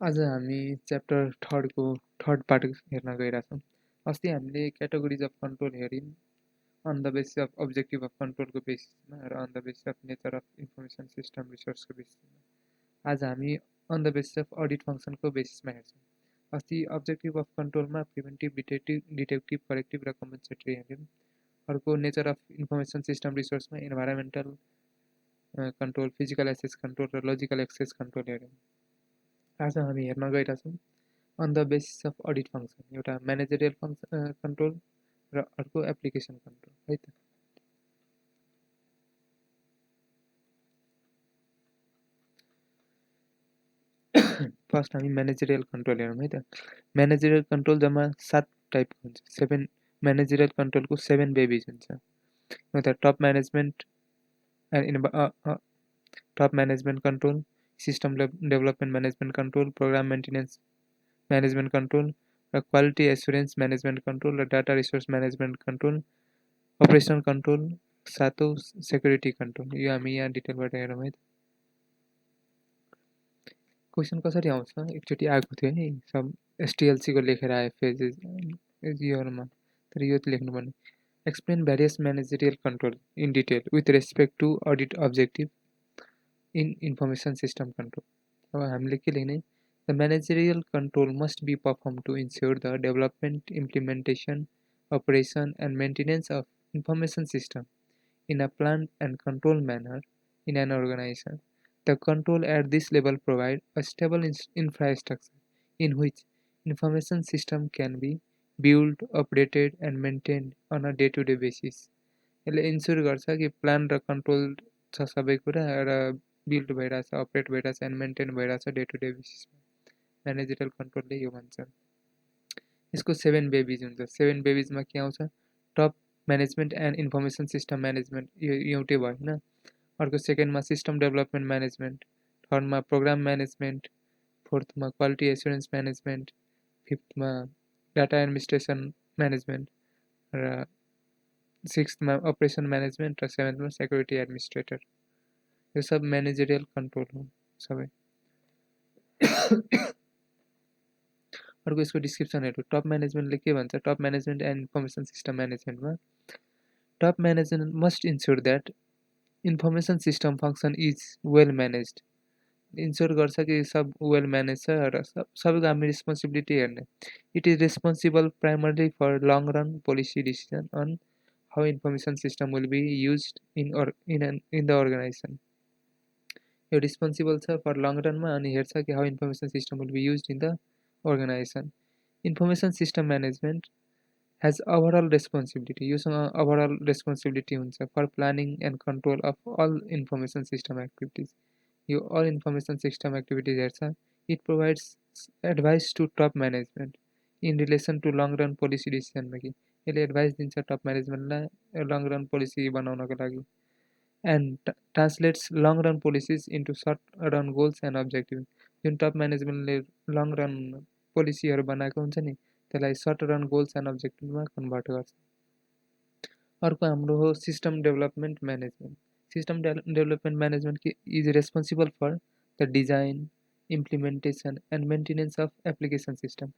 आज हामी च्याप्टर 3 को थर्ड पार्ट हेर्न गइरहेछौँ। अस्ति हामीले क्याटेगोरिज अफ कन्ट्रोल हेर्यौँ on the basis of objective of कन्ट्रोलको बेसिसमा र on the basis of nature of information system रिसोर्सको बेसिसमा। आज हामी on the basis of audit फङ्सनको बेसिसमा हेर्छौँ। अस्ति अब्जेक्टिभ अफ कन्ट्रोलमा प्रिभेन्टिभ, डिटेक्टिभ, करेक्टिभ र कम्पेन्सेटरी हेर्यौँ। अर्को नेचर अफ इन्फर्मेसन सिस्टम रिसोर्समा environmental control, physical access control र लजिकल एक्सेस कन्ट्रोल हेर्यौँ। आज हामी हेर्न गइरहेछौँ on the basis of audit function, एउटा म्यानेजरियल कन्ट्रोल र अर्को एप्लिकेसन कन्ट्रोल है त। फर्स्ट हामी म्यानेजरियल कन्ट्रोल हेरौँ है त। म्यानेजरियल कन्ट्रोल जम्मा 7 टाइपको हुन्छ। 7 म्यानेजरियल कन्ट्रोलको 7 बेबिज हुन्छ। एउटा top management top management control, system development management control, program maintenance management control र क्वालिटी एस्युरेन्स म्यानेजमेन्ट कन्ट्रोल र data resource management control, operational control, सातौं सेक्युरिटी कन्ट्रोल। यो हामी यहाँ डिटेलबाट हेरौँ है त। क्वेसन कसरी आउँछ, एकचोटि आएको थियो है, सब एसटिएलसी को लेखेर आयो पेजेस योहरूमा, तर यो लेख्नुपर्ने। Explain various managerial control in detail with respect to audit objective in information system control. अब हामीले के लेख्ने, the managerial control must be perform to ensure the development, implementation, operation and maintenance of information system in a planned and controlled manner in an organization. The control at this level provide a stable infrastructure in which information system can be built, operated and maintained on a day-to-day basis. यसले ensure गर्छ कि plan र control छ सबै कुरा र build भइरहेछ, अपरेट भइरहेछ एन्ड मेन्टेन भइरहेछ डे टु डे बेसिसमा। म्यानेजरियल कन्ट्रोलले यो भन्छ। यसको 7 बेबिज हुन्छ। 7 बेबिजमा के आउँछ, top management and information system management, यो एउटै भयो होइन। अर्को सेकेन्डमा सिस्टम डेभलपमेन्ट म्यानेजमेन्ट, थर्डमा प्रोग्राम म्यानेजमेन्ट, फोर्थमा क्वालिटी एस्युरेन्स म्यानेजमेन्ट, फिफ्थमा डाटा एडमिनिस्ट्रेसन म्यानेजमेन्ट र सिक्स्थमा अपरेसन म्यानेजमेन्ट र सेभेन्थमा सेक्युरिटी एडमिनिस्ट्रेटर। यो सब म्यानेजरियल कन्ट्रोल हो सबै। अर्को यसको डिस्क्रिप्सनहरू, टप म्यानेजमेन्टले के भन्छ, top management and information system म्यानेजमेन्टमा top management must ensure that information system function is well managed. Ensure गर्छ कि सब वेल म्यानेज छ र सबैको हामी रेस्पोन्सिबिलिटी हेर्ने। It is responsible primarily for long run policy decision on how information system will be used in the अर्गनाइजेसन। यो responsible छ फर लङ रनमा अनि हेर्छ कि how information system will be used in the organization. Information system management has overall responsibility. योसँग overall responsibility हुन्छ for planning and control of all information system activities. यो all information system activities हेर्छ। It provides advice to top management in relation to long run policy decision making. यसले advice दिन्छ top म्यानेजमेन्टलाई long run policy बनाउनको लागि। and translates long run policies into short run goals and objectives. जुन top म्यानेजमेन्टले long run पोलिसीहरू बनाएको हुन्छ नि, त्यसलाई सर्ट रन गोल्स एन्ड अब्जेक्टिभमा कन्भर्ट गर्छ। अर्को हाम्रो हो system development management. System development management is responsible for the design, implementation and maintenance of application system.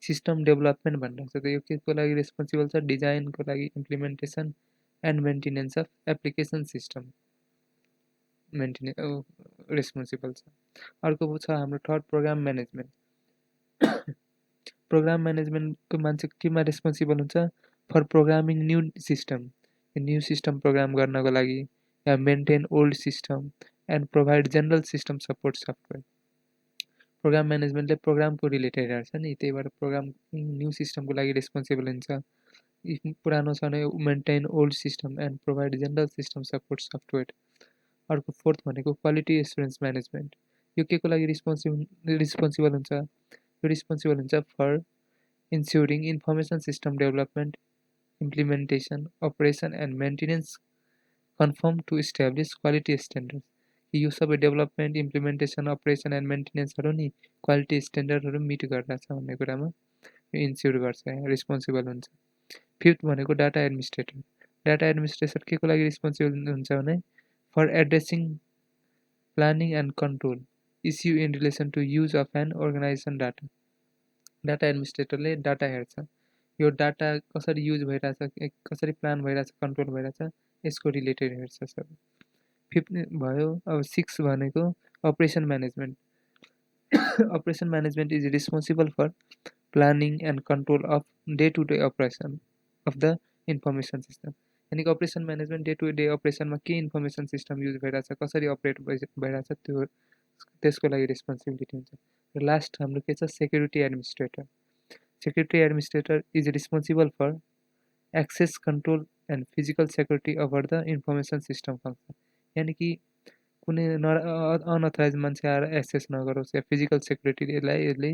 System development भनिरहेको छ, त यो केको लागि रेस्पोन्सिबल छ, डिजाइनको लागि, implementation and maintenance of application system responsible छ। अर्को छ हाम्रो थर्ड प्रोग्राम म्यानेजमेन्ट। प्रोग्राम म्यानेजमेन्टको मान्छे केमा रेस्पोन्सिबल हुन्छ, for programming new system, new system program गर्नको लागि, या maintain old system and provide general system support software. Program म्यानेजमेन्टले प्रोग्रामको रिलेटेड हेर्छ नि, त्यही भएर प्रोग्राम न्यू सिस्टमको लागि रेस्पोन्सिबल हुन्छ। पुरानो छ भने maintain old system and provide general system support software. अर्को फोर्थ भनेको क्वालिटी एस्युरेन्स म्यानेजमेन्ट। यो के को लागि रिस्पोन्सिबल हुन्छ, यो रिस्पोन्सिबल हुन्छ for ensuring information system development, implementation, operation and maintenance conform to establish quality standard. यो सबै डेभलपमेन्ट, इम्प्लिमेन्टेसन, अपरेसन एन्ड मेन्टेनेन्सहरू नि क्वालिटी स्ट्यान्डर्डहरू मिट गर्दछ भन्ने कुरामा इन्स्योर गर्छ, रेस्पोन्सिबल हुन्छ। फिफ्थ भनेको डाटा एडमिनिस्ट्रेटर। डाटा एडमिनिस्ट्रेटर के को लागि रेस्पोन्सिबल हुन्छ भने for addressing, planning and control issue in relation to use of an organization data. Data एडमिनिस्ट्रेटरले डाटा हेर्छ, यो डाटा कसरी युज भइरहेछ, कसरी प्लान भइरहेछ, कन्ट्रोल भइरहेछ, यसको रिलेटेड हेर्छ सर। 5 भयो। अब 6 भनेको operation management. Operation management is responsible for planning and control of day to day operation of the information system. यानि कि operation management day to day अपरेसनमा के इन्फर्मेसन सिस्टम युज भइरहेछ, कसरी अपरेट भइरहेछ, त्यसको लागि रेस्पोन्सिबिलिटी हुन्छ। र लास्ट हाम्रो के छ, security administrator. Security administrator is responsible for access control and physical security over the information system function. यानि कि कुनै अनअथराइज मान्छे आएर एक्सेस नगरोस्, या फिजिकल सेक्युरिटीलाई यसले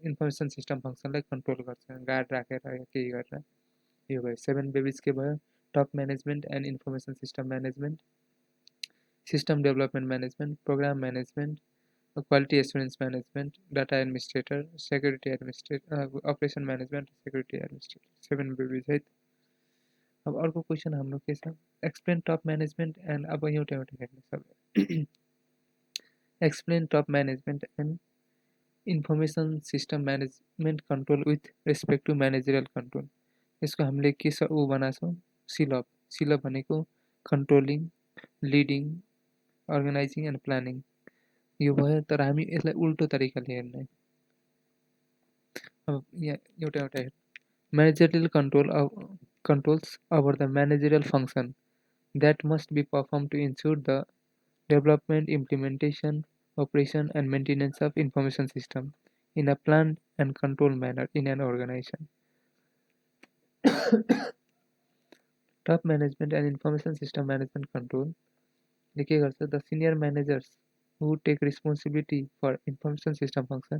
इन्फर्मेसन सिस्टम फङ्सनलाई कन्ट्रोल गर्छ, गार्ड राखेर या केही गरेर। यो भयो 7 बेबिज के भयो, top management and information system management, system development management, program management, quality assurance management, data administrator, security administrator, operation management, security administrator. 7 बेबिज है। अब अर्को क्वेसन हाम्रो के छ, एक्सप्लेन टप म्यानेजमेन्ट एन्ड, अब एउटा हेर्नु सबै। Explain top management and information system management control with respect to managerial control. यसको हामीले के छ ऊ बनाएको छौँ, सिलअप। सिलअप भनेको controlling, leading, organising and planning, यो भयो। तर हामी यसलाई उल्टो तरिकाले हेर्ने। अब यहाँ एउटा हेर्नु, managerial controls over the managerial function that must be performed to ensure the development, implementation, operation and maintenance of information system in a planned and controlled manner in an organization. Top management and information system management control, the senior managers who take responsibility for information system function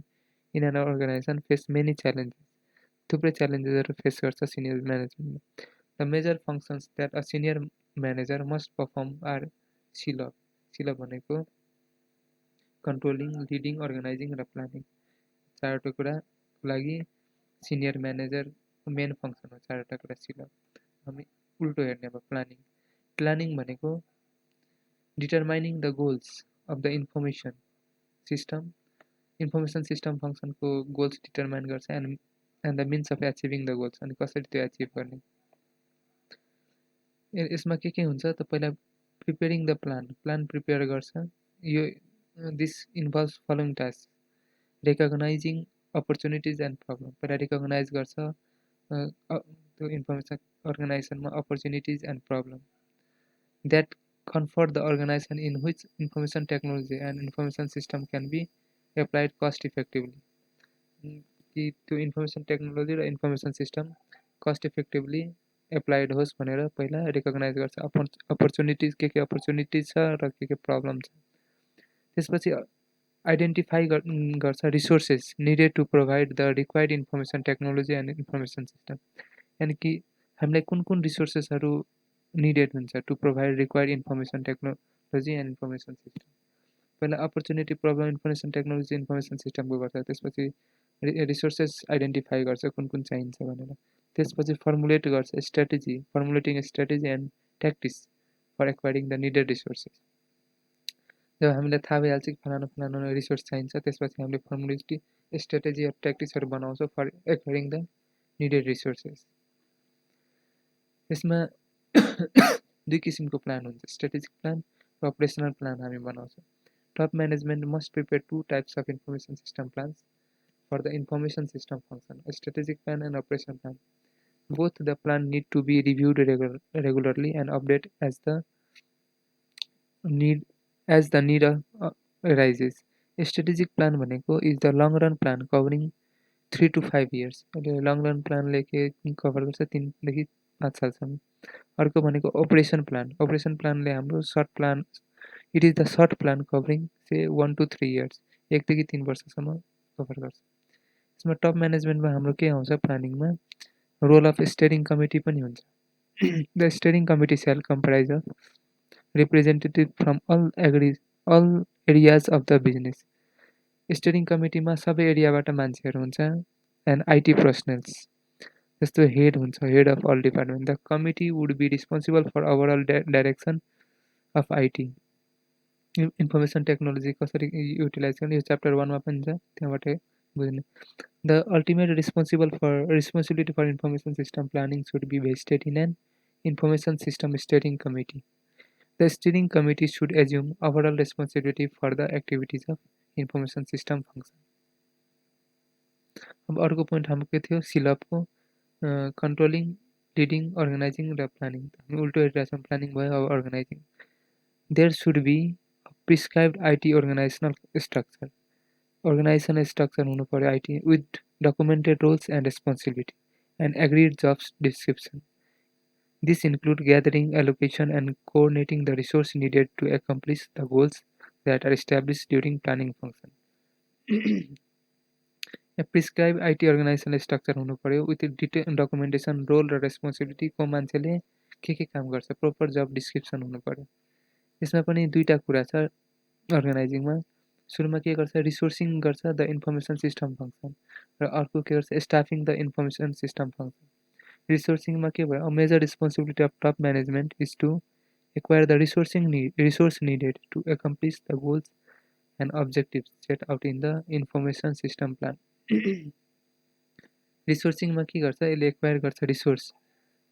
in an organization face many challenges. थुप्रै च्यालेन्जेसहरू face गर्छ senior म्यानेजमेन्टले। The major functions that a senior manager must perform are सिलअप। सिलअप भनेको controlling, leading, organising र planning, चारवटा कुराको लागि सिनियर म्यानेजरको मेन फङ्सन हो चारवटा कुरा सिलअप। हामी उल्टो हेर्ने अब प्लानिङ। प्लानिङ भनेको determining the goals of the information system फङ्सनको गोल्स डिटरमाइन गर्छ and the means of achieving the goals, अनि कसरी त्यो एचिभ गर्ने। यसमा के हुन्छ त, पहिला प्रिपेयरिङ द प्लान प्रिपेयर गर्छ। यो this involves following task, recognising opportunities and problem. पहिला रिकग्नाइज गर्छ त्यो इन्फर्मेसन अर्गनाइजेसनमा opportunities and problem that confront the organisation in which information technology and information system can be applied cost effectively. कि त्यो information technology र information system cost effectively applied होस् भनेर पहिला रिकग्नाइज गर्छ। अपर्च्युनिटिज के अपर्च्युनिटिज छ र के प्रब्लम छ। त्यसपछि आइडेन्टिफाई गर्छ resources needed to provide the required information technology and information system. यानि कि हामीलाई कुन कुन रिसोर्सेसहरू निडेड हुन्छ to provide required information technology and information system. पहिला opportunity, problem, information technology, information सिस्टमको गर्छ। त्यसपछि रिसोर्सेस आइडेन्टिफाई गर्छ कुन कुन चाहिन्छ भनेर। त्यसपछि फर्मुलेट गर्छ strategy, formulating strategy and tactics for acquiring the needed resources. जब हामीलाई थाहा भइहाल्छ कि फलाना रिसोर्स चाहिन्छ, त्यसपछि हामीले फर्मुलेट स्ट्राटेजी र ट्याक्टिक्सहरू बनाउँछौँ for acquiring the needed resources. यसमा दुई किसिमको प्लान हुन्छ, स्ट्राटेजिक प्लान र अपरेसनल प्लान हामी बनाउँछौँ। Top management must prepare 2 types of information system plans for the information system function, a strategic plan and operation plan. Both the plan need to be reviewed regularly and updated as the need arises. A strategic plan भनेको is the long run plan covering 3 to 5 years. long run plan लेके cover गर्छ 3 देखि 5 सालसम्म। अर्को भनेको operation plan. operation plan ले हाम्रो short plan, it is the short plan covering say 1 to 3 years, 1 देखि 3 वर्षसम्म कभर गर्छ। यसमा टप म्यानेजमेन्टमा हाम्रो के आउँछ, प्लानिङमा रोल अफ स्टेयरिङ कमिटी पनि हुन्छ। The steering committee shall comprise of representative from all areas of the business. Steering कमिटीमा सबै एरियाबाट मान्छेहरू हुन्छ एन्ड आइटी प्रोफेसनल्स, जस्तो हेड हुन्छ, head of all department. The committee would be responsible for overall direction of IT. Information technology कसरी utilize गर्ने यो च्याप्टर 1 मा पनि छ, त्यहाँबाट बुझ्ने। The ultimate responsibility for information system planning should be vested in an information system steering committee. The steering committee should assume overall responsibility for the activities of information system function. अब अर्को point हाम्रो के थियो सिलअपको controlling leading organising र planning. हामी उल्टो हेरिरहेछौँ, प्लानिङ भयो, अब organizing. There should be prescribed IT organizational structure. Organizational structure हुनु पर्यो IT with documented roles and responsibility and agreed jobs description. This includes gathering, allocation, and coordinating the resources needed to accomplish the goals that are established during planning function. A prescribed IT organizational structure हुनु पर्यो with detailed documentation, role र responsibility को मान्छेले के काम गर्छ, proper job description हुनु पर्यो। यसमा पनि दुईटा कुरा छ अर्गनाइजिङमा। सुरुमा के गर्छ, रिसोर्सिङ गर्छ द इन्फर्मेसन सिस्टम फङ्सन, र अर्को के गर्छ, staffing the information system function. रिसोर्सिङमा के भयो, major responsibility of top management is to acquire the resource needed to accomplish the goals and objectives set out in the information system plan. रिसोर्सिङमा के गर्छ, यसले एक्वायर गर्छ रिसोर्स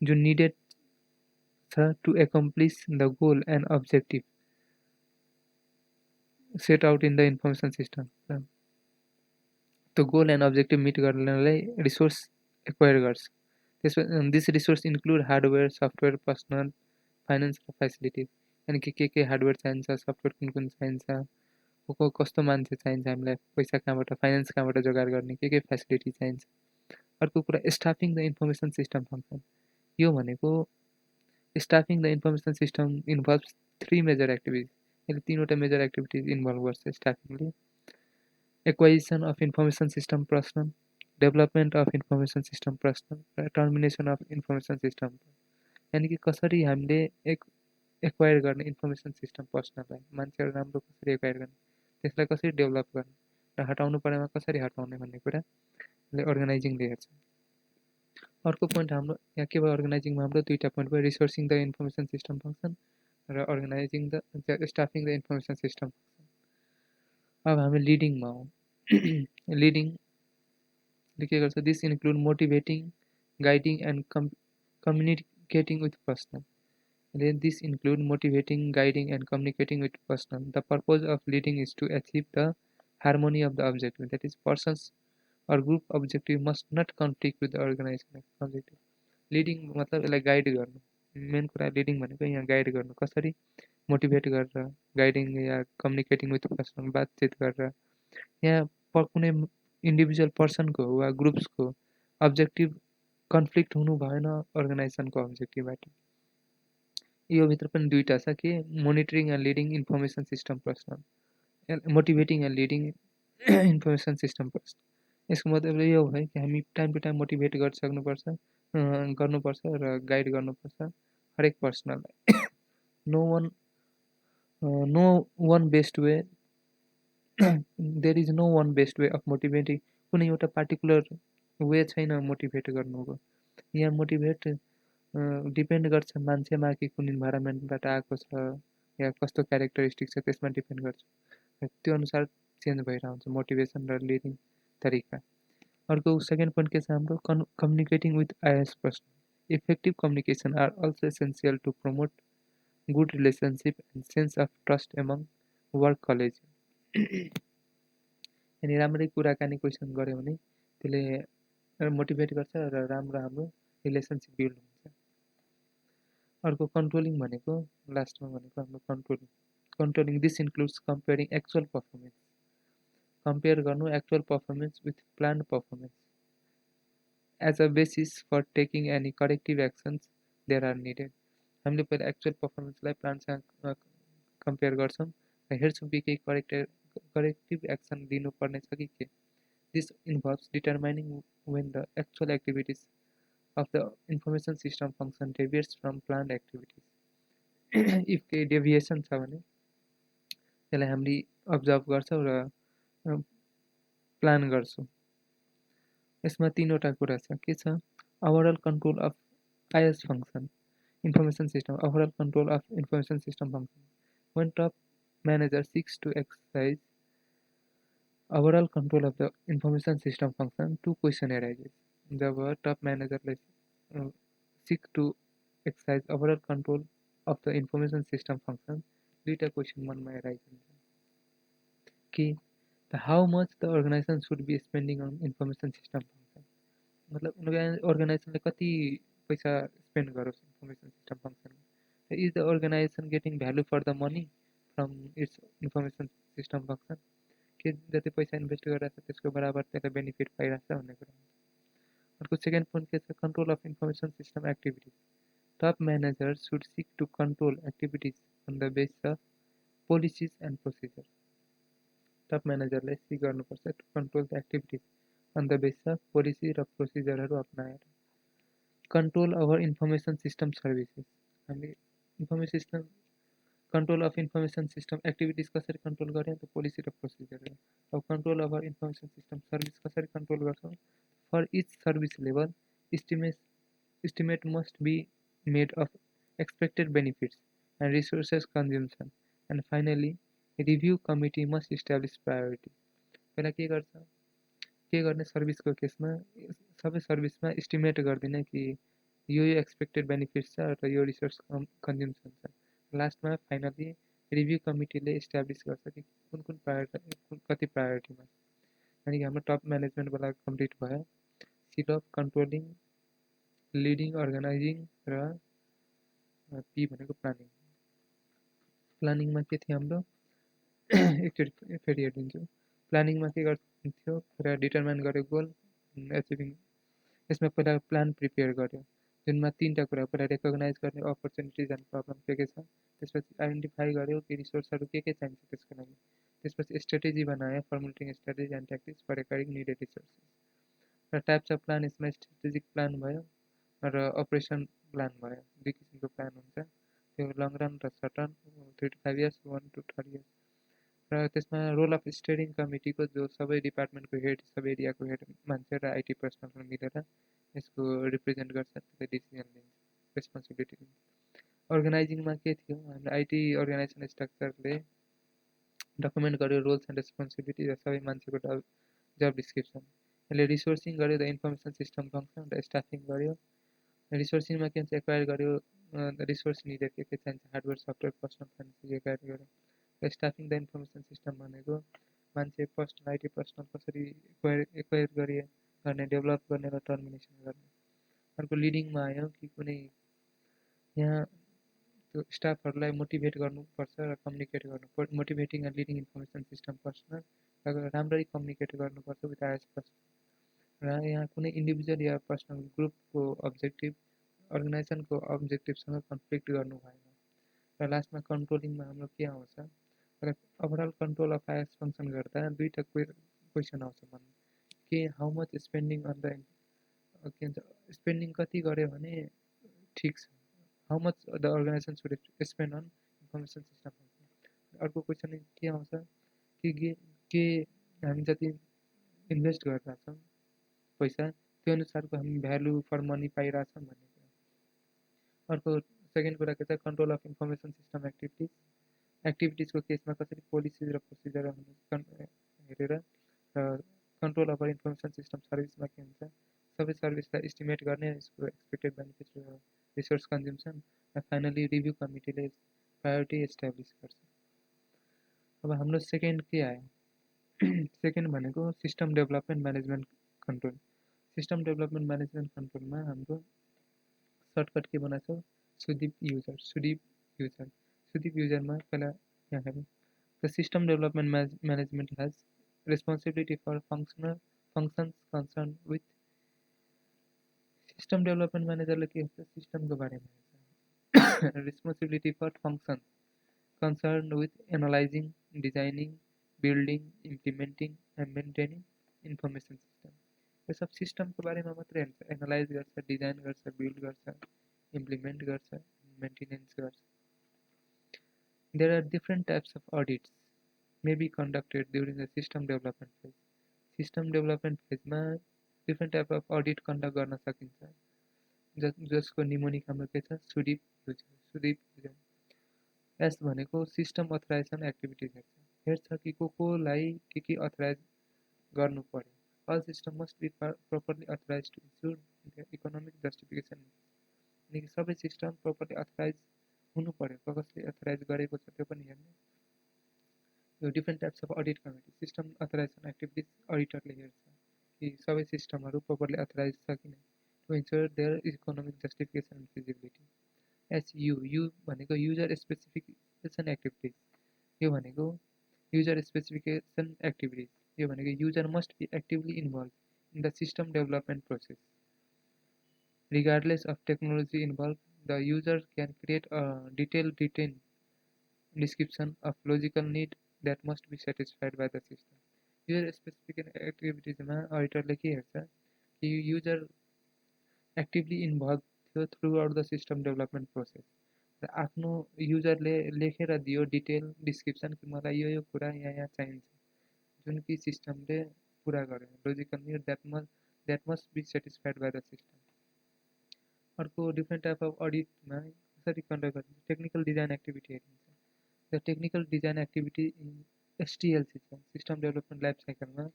जुन needed छ to accomplish the goal and objective set out in the information system plan. त्यो goal and objective meet गर्नलाई resource acquire गर्छ। त्यसमा this resource include hardware, software, personal, finance र फेसिलिटी। अनि के हार्डवेयर चाहिन्छ, सफ्टवेयर कुन चाहिन्छ, को कस्तो मान्छे चाहिन्छ, हामीलाई पैसा कहाँबाट, फाइनेन्स कहाँबाट जोगाड गर्ने, के फेसिलिटी चाहिन्छ। अर्को कुरा staffing the information system function. यो भनेको staffing the information system involves 3 major activities. यसले 3वटा मेजर एक्टिभिटिज इन्भल्भ गर्छ स्टाफिङले। Acquisition of information system personnel, development of information system personnel र टर्मिनेसन अफ इन्फर्मेसन सिस्टम। यानि कि कसरी हामीले एक्वायर गर्ने इन्फर्मेसन सिस्टम पर्सनललाई, मान्छेहरू राम्रो कसरी एक्वायर गर्ने, त्यसलाई कसरी डेभलप गर्ने र हटाउनु परेमा कसरी हटाउने भन्ने कुराले अर्गनाइजिङले हेर्छ। अर्को पोइन्ट हाम्रो यहाँ के भयो, अर्गनाइजिङमा हाम्रो दुईवटा पोइन्ट भयो, रिसोर्सिङ द इन्फर्मेसन सिस्टम फङ्सन र organising the staffing the information system function. अब हामी लिडिङमा हौँ। लिडिङले के गर्छ, this include motivating, guiding and communicating with personal. This include motivating, guiding, and communicating with personnel. The purpose of leading is to achieve the harmony of the objective. That is, persons or group objective must not conflict with the organization objective. Leading मतलब यसलाई guide गर्नु, main कुरा leading भनेको यहाँ guide गर्नु, कसरी motivate गरेर, guiding yeah communicating with personal, बातचित गरेर। यहाँ कुनै इन्डिभिजुअल पर्सनको वा ग्रुप्सको अब्जेक्टिभ कन्फ्लिक्ट हुनु भएन अर्गनाइजेसनको अब्जेक्टिभबाट। यो भित्र पनि दुईटा छ कि monitoring and leading information system personal, motivating and leading information system personal. यसको मतलब यो भयो कि हामी टाइम टु टाइम मोटिभेट गर्नुपर्छ र गाइड गर्नुपर्छ हरेक पर्सनललाई। No one best way, there is no one best way of motivating. कुनै एउटा पार्टिकुलर वे छैन मोटिभेट गर्नुको। यहाँ मोटिभेट डिपेन्ड गर्छ मान्छेमा कि कुन इन्भाइरोमेन्टबाट आएको छ या कस्तो क्यारेक्टरिस्टिक छ, त्यसमा डिपेन्ड गर्छ। त्यो अनुसार चेन्ज भइरहेको हुन्छ मोटिभेसन र लिडिङ तरिका। अर्को सेकेन्ड पोइन्ट के छ हाम्रो, communicating with IS person. Effective communication are also essential to promote good relationship and sense of trust among work colleague. अनि राम्रै कुराकानी क्वेसन गऱ्यो भने त्यसले मोटिभेट गर्छ र राम्रो हाम्रो रिलेसनसिप बिल्ड हुन्छ। अर्को कन्ट्रोलिङ भनेको लास्टमा भनेको हाम्रो controlling this includes comparing actual performance, compare गर्नु actual performance with planned performance as a basis for taking any corrective actions there are needed. हामीले पहिला एक्चुअल पर्फर्मेन्सलाई प्लानसँग कम्पेयर गर्छौँ र हेर्छौँ कि केही करेक्टिभ एक्सन लिनुपर्ने छ कि के। This involves determining when the actual activities of the information system function deviates from planned activities. If केही डेभिएसन छ भने त्यसलाई हामीले अब्जर्भ गर्छौँ र प्लान गर्छौँ। यसमा 3वटा कुरा छ, के छ, overall control of IS function information system, overall control of information system function. When top manager seeks to exercise overall control of the information system function, two question arises. जब top manager seek to exercise overall control of the information system function, दुईटा question मनमा arise हुन्छ कि how much the organization should be spending on information system function. मतलब organizationले कति पैसा spend गरोस् information system function. Is the organization getting value for the money from its information system function? के जति पैसा इन्भेस्ट गरिरहेको छ त्यसको बराबर त्यसलाई बेनिफिट पाइरहेको छ भन्ने कुरा हुन्छ। अर्को सेकेन्ड पोइन्ट के छ, control of information system activities. Top manager should seek to control activities on the base of policies and procedure. Top म्यानेजरले सिक गर्नुपर्छ to control the activities on the base of policy र प्रोसिजरहरू अप्नाएर। Control over information system services, हामीले information system control of information system activities कसरी control गऱ्यौँ त policy र प्रोसिजर। अब control over information system service कसरी कन्ट्रोल गर्छौँ, for each service level estimate must be made of expected benefits and resources consumption, and finally review committee must establish priority। पहिला के गर्ने सर्भिसको केसमा सबै सर्भिसमा एस्टिमेट गरिदिने कि यो एक्सपेक्टेड बेनिफिट्स छ र यो रिसोर्स कन्ज्युम्सन छ। लास्टमा फाइनली रिभ्यू कमिटीले इस्टाब्लिस गर्छ कि कुन कुन कति प्रायोरिटीमा। यानि कि हाम्रो टप म्यानेजमेन्टवाला कम्प्लिट भयो। Set of controlling, leading, organising र पी भनेको प्लानिङ। प्लानिङमा के थियो हाम्रो एकचोटि फेरि हेरिदिन्छु। प्लानिङमा के गर्थ्यो, पुरा डिटर्माइन गर्यो गोल एचिभिङ। यसमा पहिला प्लान प्रिपेयर गर्यो जुनमा तीनवटा कुरा, पहिला रेकग्नाइज गर्ने अपर्च्युनिटिज एन्ड प्रब्लम के छ, त्यसपछि आइडेन्टिफाई गर्यो कि रिसोर्सहरू के चाहिन्छ त्यसको लागि, त्यसपछि स्ट्रेटेजी बनायो, formulating strategy and tactics for acquiring needed resources. र टाइप्स अफ प्लान, यसमा स्ट्रेटेजिक प्लान भयो र अपरेसन प्लान भयो। दुई किसिमको प्लान हुन्छ, त्यो लङ रन र short run, 3 to 5 years, 1 to 3 years। र त्यसमा रोल अफ स्टेयरिङ कमिटीको जो सबै डिपार्टमेन्टको हेड, सबै एरियाको हेड मान्छे र आइटी पर्सनलहरू मिलेर यसको रिप्रेजेन्ट गर्छ, त्यसले डिसिजन लिन्छ, रेस्पोन्सिबिलिटी लिन्छ। अर्गनाइजिङमा के थियो, हाम्रो आइटी अर्गनाइजेसन स्ट्रक्चरले डकुमेन्ट गर्यो रोल्स एन्ड रेस्पोन्सिबिलिटी र सबै मान्छेको जब डिस्क्रिप्सन। यसले रिसोर्सिङ गर्यो द इन्फर्मेसन सिस्टम फङ्सन र स्टाफिङ गर्यो। रिसोर्सिङमा के हुन्छ, एक्वायर गर्यो रिसोर्स निडेड के चाहिन्छ, hardware software personal finance acquire गर्यो। र स्टाफिङ द इन्फर्मेसन सिस्टम भनेको मान्छे पर्सनल आइटी पर्सनल कसरी एक्वायर गर्ने, डेभलप गर्ने र टर्मिनेसन गर्ने। अर्को लिडिङमा आयो कि कुनै यहाँ त्यो स्टाफहरूलाई मोटिभेट गर्नुपर्छ र कम्युनिकेट गर्नु, motivating and leading information system personnel, र राम्ररी कम्युनिकेट गर्नुपर्छ विथ आइएस पर्सन। र यहाँ कुनै इन्डिभिजुअल या पर्सनल ग्रुपको अब्जेक्टिभ अर्गनाइजेसनको अब्जेक्टिभसँग कन्फ्लिक्ट गर्नु भएन। र लास्टमा कन्ट्रोलिङमा हाम्रो के आउँछ, र overall control of IS function गर्दा दुईवटा क्वेसन आउँछ मनमा कि how much spending on the के भन्छ, स्पेन्डिङ कति गऱ्यो भने ठिक छ, how much the organization should spend on information system function. अर्को क्वेसन के आउँछ कि हामी जति इन्भेस्ट गरिरहेको छौँ पैसा, त्यो अनुसारको हामी भ्यालु फर मनी पाइरहेछौँ भन्ने कुरा। अर्को सेकेन्ड कुरा के छ, कन्ट्रोल अफ इन्फर्मेसन सिस्टम एक्टिभिटिजको केसमा कसरी पोलिसिज र प्रोसिजर हेरेर। र कन्ट्रोल ओभर इन्फर्मेसन सिस्टम सर्भिसमा के हुन्छ, सबै सर्भिसलाई इस्टिमेट गर्ने, यसको एक्सपेक्टेड बेनिफिट र रिसोर्स कन्ज्युम्सन, र फाइनली रिभ्यू कमिटीले प्रायोरिटी इस्टाब्लिस गर्छ। अब हाम्रो सेकेन्ड के आयो, सेकेन्ड भनेको system development management control. System development management कन्ट्रोलमा हाम्रो सर्टकट के बनाएको छ, सुदीप युजरमा पहिला यहाँ हेरौँ। The system development management has responsibility for functions concern with. System development म्यानेजरले के हुन्छ, सिस्टमको बारेमा हेर्छ। Responsibility for functions concern with analysing, designing, building, implementing and maintaining information system. यो सब सिस्टमको बारेमा मात्रै हेर्छ, एनालाइज गर्छ, डिजाइन गर्छ, बिल्ड गर्छ, इम्प्लिमेन्ट गर्छ, मेन्टेनेन्स गर्छ। There are different types of audits may be conducted during the system development phase. System development phase मा different type of audit conduct गर्न सकिन्छ, जसको निमोनिक हाम्रो के छ, सुदीप युजर। एस भनेको सिस्टम अथराइजेसन एक्टिभिटिज हेर्छ कि कोलाई के अथराइज गर्नु पर्यो. All system must be properly authorize to ensure economic justification. अनि सबै सिस्टम प्रपरली अथराइज हुनु पर्यो. कसले अथराइज गरेको छ त्यो पनि हेर्ने. यो different types of audit committee. System authorization activities अडिटरले हेर्छ कि सबै सिस्टमहरू प्रपरली अथराइज छ कि नै to ensure there economic justification and feasibility. U भनेको युजर स्पेसिफिकेसन एक्टिभिटिज. यो भनेको युजर स्पेसिफिकेसन एक्टिभिटिज. यो भनेको user must be actively involve in the system development process. Regardless of technology involved, the user can create a detailed written description of logical need that must be satisfied by the system. User specific activities मा अडिटरले के हेर्छ कि user actively involve थियो through out the system development process र आफ्नो युजरले लेखेर दियो detail description कि मलाई यो कुरा यहाँ चाहिन्छ जुन कि सिस्टमले पुरा गर्यो. Logical need that must be satisfied by the system. अर्को डिफ्रेन्ट टाइप अफ अडिटमा कसरी कन्डक्ट गरिन्छ. टेक्निकल डिजाइन एक्टिभिटी हेरिन्छ. The technical design activity SDLC छ सिस्टम डेभलपमेन्ट लाइफ साइकलमा.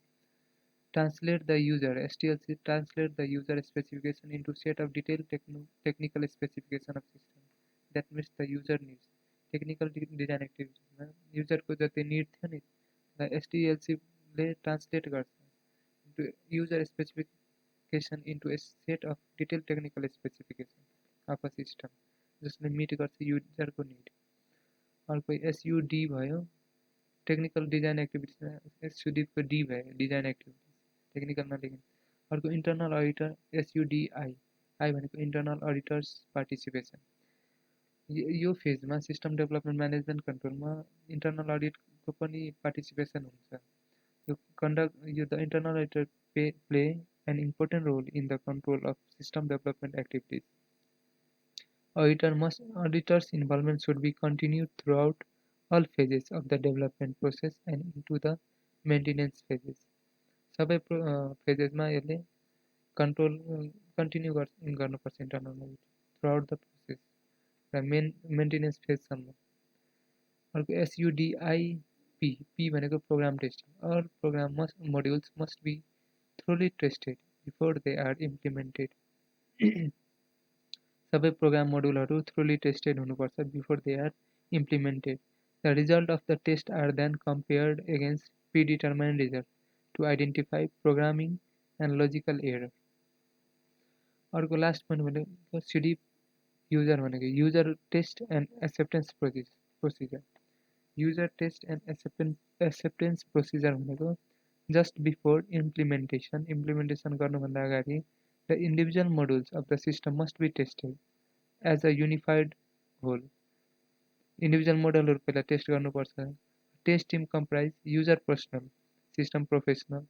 Translate the user. SDLC translate the user specification into set of detail technical specification of system that meets the user needs. Technical design एक्टिभिटिजमा युजरको जति need थियो नि एसटिएलसीले translate गर्छ user specification into A set of detail technical specification of a system जसले meet गर्छ युजरको निड. अर्को एसयुडी भयो टेक्निकल डिजाइन एक्टिभिटिजमा. एसयुडीको डी भयो डिजाइन एक्टिभिटिज टेक्निकलमा लेखिन्छ. अर्को इन्टरनल अडिटर एसयुडिआई. आई भनेको इन्टरनल अडिटर्स पार्टिसिपेसन. यो फेजमा सिस्टम डेभलपमेन्ट म्यानेजमेन्ट कन्ट्रोलमा इन्टरनल अडिटको पनि पार्टिसिपेसन हुन्छ. यो the internal auditor play an important role in the control of system development activities. Auditors' involvement should be continued throughout all phases of the development process and into the maintenance phases. सबै फेजेसमा यसले continue गर्नुपर्छ internal audit throughout the process र maintenance फेजसम्म. अर्को SUDIP. P भनेको program testing. All program modules must be thoroughly tested before they are implemented. सबै program मोड्युलहरू thoroughly tested हुनुपर्छ before they are implemented. The result of the test are then compared against predetermined result to identify programming and logical error. अर्को last point भनेको CD user भनेको user test and acceptance procedure. User test and acceptance procedure भनेको just before implementation गर्नुभन्दा अगाडि the individual modules of the system must be tested as a unified whole. Individual मोडलहरु पहिला test गर्नुपर्छ. Test team comprise user personal system professional.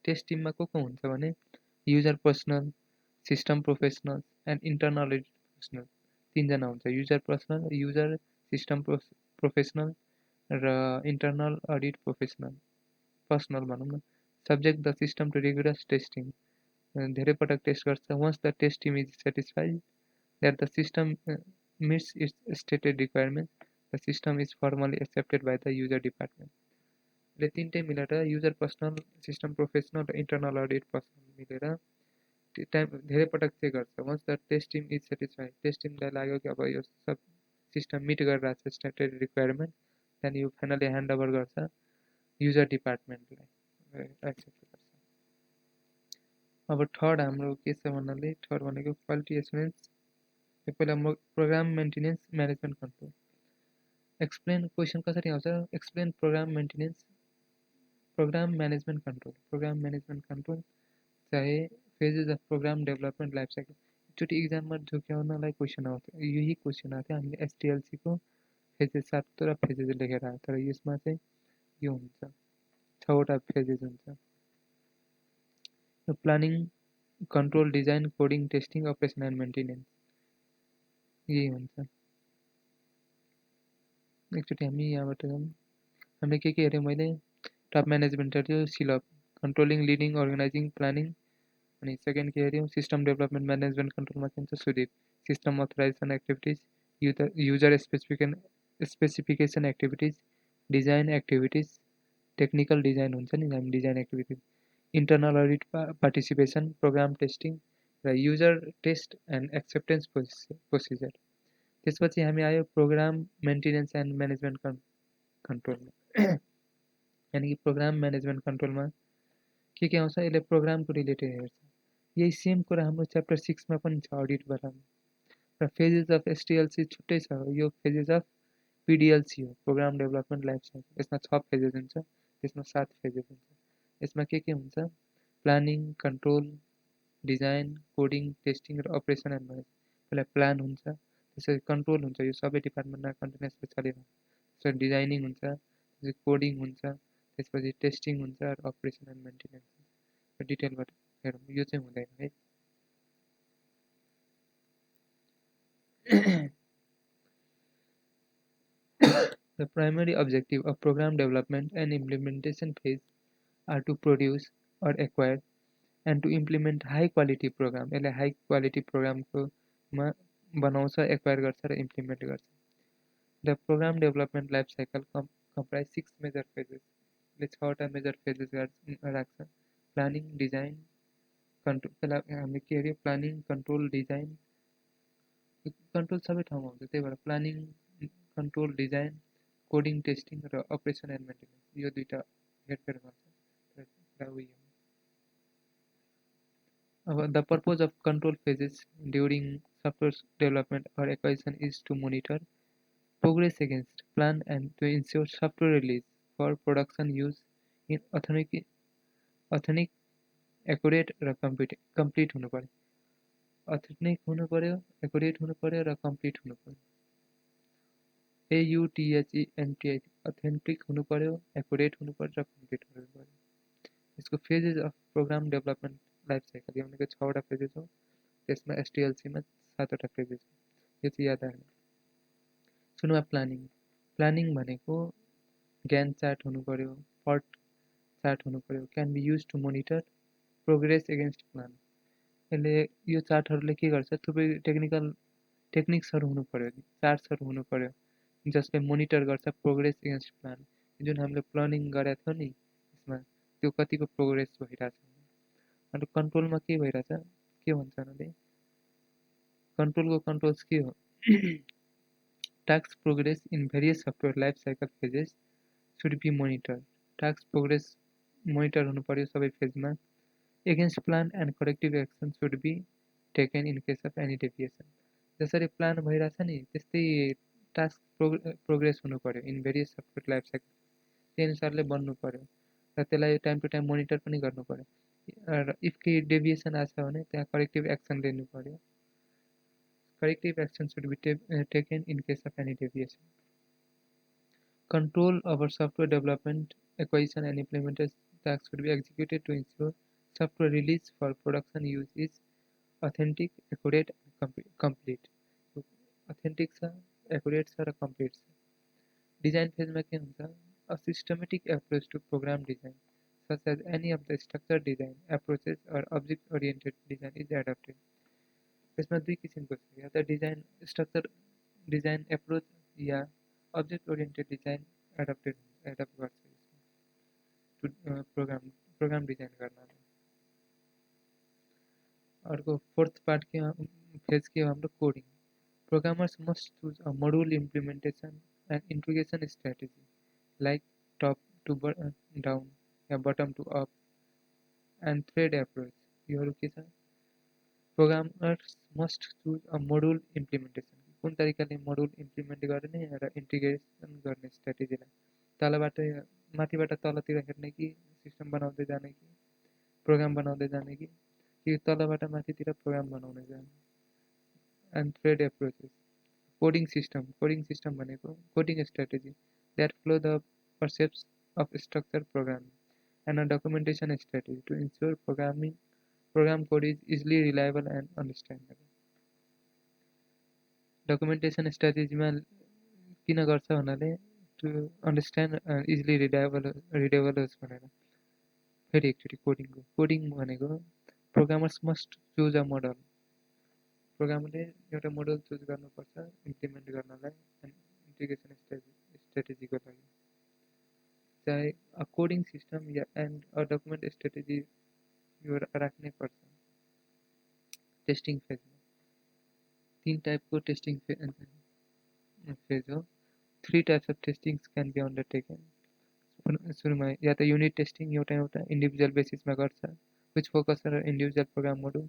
Test टिममा को हुन्छ भने user personal system professional and internal audit professional. तीनजना हुन्छ. User personal user system professional र internal audit personal भनौँ न. Subject the system to rigorous testing. धेरै पटक टेस्ट गर्छ. Once the test team is satisfied that the system meets its stated requirements, the system is formally accepted by the user department. ले तीनटै मिलेर user personal system professional र internal audit personal मिलेर time धेरै पटक check गर्छ. Once the test team is satisfied test टिमलाई लाग्यो कि अब यो सब सिस्टम मिट गरिरहेको छ स्ट्यान्डर्ड रिक्वायरमेन्ट त्यहाँदेखि यो फाइनली ह्यान्ड ओभर गर्छ युजर डिपार्टमेन्टलाई एक्सेप्ट गर्छ. अब थर्ड हाम्रो के छ भन्नाले थर्ड भनेको क्वालिटी एस्युरेन्स. पहिला program maintenance management control. Explain question कसरी आउँछ. Explain program maintenance program management control. Program management control चाहे phases of program development life cycle. एकचोटि इक्जाममा झुक्याउनलाई क्वेसन आउँथ्यो. यही क्वेसन आउँथ्यो. हामीले एसटिएलसीको फेजेस 7 फेजेस लेखेर आयो. तर यसमा चाहिँ यो हुन्छ 6वटा फेजेस हुन्छ. Planning control design coding testing operation and maintenance यही हुन्छ. एकचोटि हामी यहाँबाट हामीले के हेऱ्यौँ. मैले टप म्यानेजमेन्ट हेऱ्यो सिलअप कन्ट्रोलिङ लिडिङ अर्गनाइजिङ प्लानिङ. अनि सेकेन्ड के हेऱ्यौँ सिस्टम डेभलपमेन्ट म्यानेजमेन्ट कन्ट्रोलमा के हुन्छ SUDIP system authorization activities user specification activities, design activities, technical design हुन्छ नि हामी design activities, internal audit participation, program testing र user test and acceptance procedure. त्यसपछि हामी आयो प्रोग्राम मेन्टेनेन्स एन्ड म्यानेजमेन्ट कन्ट्रोलमा यानि कि प्रोग्राम म्यानेजमेन्ट कन्ट्रोलमा के आउँछ यसले प्रोग्रामको रिलेटेड हेर्छ. यही सेम कुरा हाम्रो च्याप्टर 6 मा पनि छ अडिटबाट र फेजेस अफ एसटिएलसी छुट्टै छ. यो फेजेस अफ पिडिएलसी हो, प्रोग्राम डेभलपमेन्ट लाइफ साइकल. यसमा 6 फेजेस हुन्छ, त्यसमा 7 फेजेस हुन्छ. यसमा के हुन्छ planning, control, design, coding, testing र अपरेसन एन्ड म्यानेजमेन्ट. पहिला प्लान हुन्छ, त्यसपछि कन्ट्रोल हुन्छ, यो सबै डिपार्टमेन्टमा कन्टिन्युसली चलिरहन्छ. त्यसपछि डिजाइनिङ हुन्छ, त्यसपछि कोडिङ हुन्छ, त्यसपछि टेस्टिङ हुन्छ र अपरेसन एन्ड मेन्टेनेन्स हुन्छ. डिटेलबाट हेरौँ, यो चाहिँ हुँदैन है. The primary objective of program development and implementation phase are to produce or acquire and to implement high quality program. यसले high quality program को मा बनाउँछ, एक्वायर गर्छ र इम्प्लिमेन्ट गर्छ. The program development life cycle comprise 6 major phases. ले 6 वटा major phases राख्छ. Planning, design, control. पहिला हामीले के हेऱ्यो प्लानिङ, कन्ट्रोल, डिजाइन. कन्ट्रोल सबै ठाउँमा हुन्छ, त्यही भएर planning, control, design, coding, testing र अपरेसन एन्ड मेन्टेनेन्स यो दुईटा हेरफेर गर्छ. अब the purpose of control phases during software development or acquisition is to monitor progress against plan and to ensure software release for production use in authentic, accurate र complete हुनु पर्यो. Authentic हुनु पर्यो, एक्युरेट हुनु पर्यो र कम्प्लिट हुनु पर्यो. AUTHENTIC अथेन्टिक हुनु पर्यो, एक्युरेट हुनु पर्यो र कम्प्लिट हुनु पर्यो. यसको phases of program development life cycle यो भनेको 6 वटा फेजेस हो. त्यसमा एसटिएलसीमा 7 वटा फेजेस हो. यो चाहिँ याद राख्नु. सुरुमा प्लानिङ भनेको ग्यान चार्ट हुनु पर्यो, फल्ट चार्ट हुनु पर्यो. Can be use to monitor progress against plan. यसले यो चार्टहरूले के गर्छ थुप्रै टेक्निक्सहरू हुनु पर्यो, चार्ट्सहरू हुनु पर्यो जसले मोनिटर गर्छ प्रोग्रेस एगेन्स्ट प्लान. जुन हामीले प्लानिङ गरेको थियो नि यसमा त्यो कतिको प्रोग्रेस भइरहेछ. अनि कन्ट्रोलमा के भइरहेछ के भन्छ भने कन्ट्रोलको कन्ट्रोल्स के हो task progress in various software life cycle phases should be monitor. Task progress monitor हुनु पर्यो सबै फेजमा. Against plan and corrective action should be taken in case of any deviation. जसरी प्लान भइरहेछ नि त्यस्तै टास्क प्रोग्रेस हुनु पर्यो in various software life cycle. त्यही अनुसारले बन्नु पर्यो र त्यसलाई टाइम टु टाइम मोनिटर पनि गर्नु पर्यो. र इफ केही डेभिएसन आछ भने त्यहाँ करेक्टिभ एक्सन लिनु पर्यो. Corrective action should be taken in case of any deviation. Control over software development, acquisition and implementation tasks should be executed to ensure software release for production use is authentic, accurate and complete. Authentic छ, accurate छ र complete छ. Design phase में के हुन्छ a systematic approach to program design such as any of the structured design approaches or object oriented design is adopted. यसमा दुई किसिमको छ, या त डिजाइन स्ट्रक्चर डिजाइन एप्रोच या object oriented design एडप्ट गर्छ प्रोग्राम डिजाइन गर्नलाई. अर्को फोर्थ पार्ट के फेज के हो हाम्रो coding. Programmers must choose a module implementation and integration strategy like top to down or bottom to up and thread approach. योहरू के छ programmers must choose a module implementation. कुन तरिकाले मोड्युल इम्प्लिमेन्ट गर्ने र इन्टिग्रेसन गर्ने स्ट्राटेजीलाई तलबाट माथिबाट तलतिर हेर्ने कि सिस्टम बनाउँदै जाने कि प्रोग्राम बनाउँदै जाने कि तलबाट माथितिर प्रोग्राम बनाउँदै जाने. And thread approaches. Coding system भनेको coding strategy that follow the precepts of structure programming and a documentation strategy to ensure program code is easily reliable and understandable. Documentation स्ट्राटेजीमा किन गर्छ भन्नाले टु अन्डरस्ट्यान्ड इजिली रिडेबल होस् भनेर. फेरि एकचोटि coding भनेको programmers must choose a model प्रोग्रामरले एउटा मोडल चुज गर्नुपर्छ इम्प्लिमेन्ट गर्नलाई इन्टिग्रेसन स्ट्रेटेजीको लागि, चाहे कोडिङ सिस्टम या एन्ड डकुमेन्ट स्ट्रेटेजी यो राख्नै पर्छ। टेस्टिङ फेजमा 3 टाइपको टेस्टिङ फेज हो। 3 types of testings can be undertaken. सुरुमा या त युनिट टेस्टिङ एउटा इन्डिभिजुअल बेसिसमा गर्छ which focus on individual program module,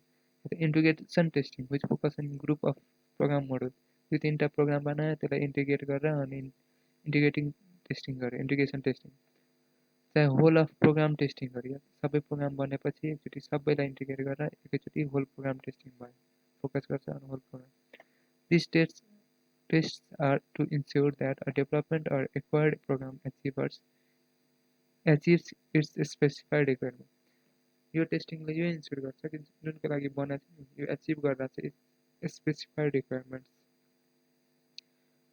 integration testing which focus on group of program module. यो 3टा प्रोग्राम बनायो त्यसलाई इन्टिग्रेट गरेर अनि इन्टिग्रेसन टेस्टिङ, चाहे होल अफ प्रोग्राम टेस्टिङ गरियो, सबै प्रोग्राम बनेपछि एकचोटि सबैलाई इन्टिग्रेट गरेर एकैचोटि होल प्रोग्राम टेस्टिङ भयो, फोकस गर्छ on whole program. This tests are to ensure that a development or acquired program achieves its specified requirement. यो टेस्टिङले यो इन्स्योर गर्छ कि जुनको लागि बनाएको छ यो एचिभ गर्दा चाहिँ स्पेसिफाइड रिक्वायरमेन्ट्स।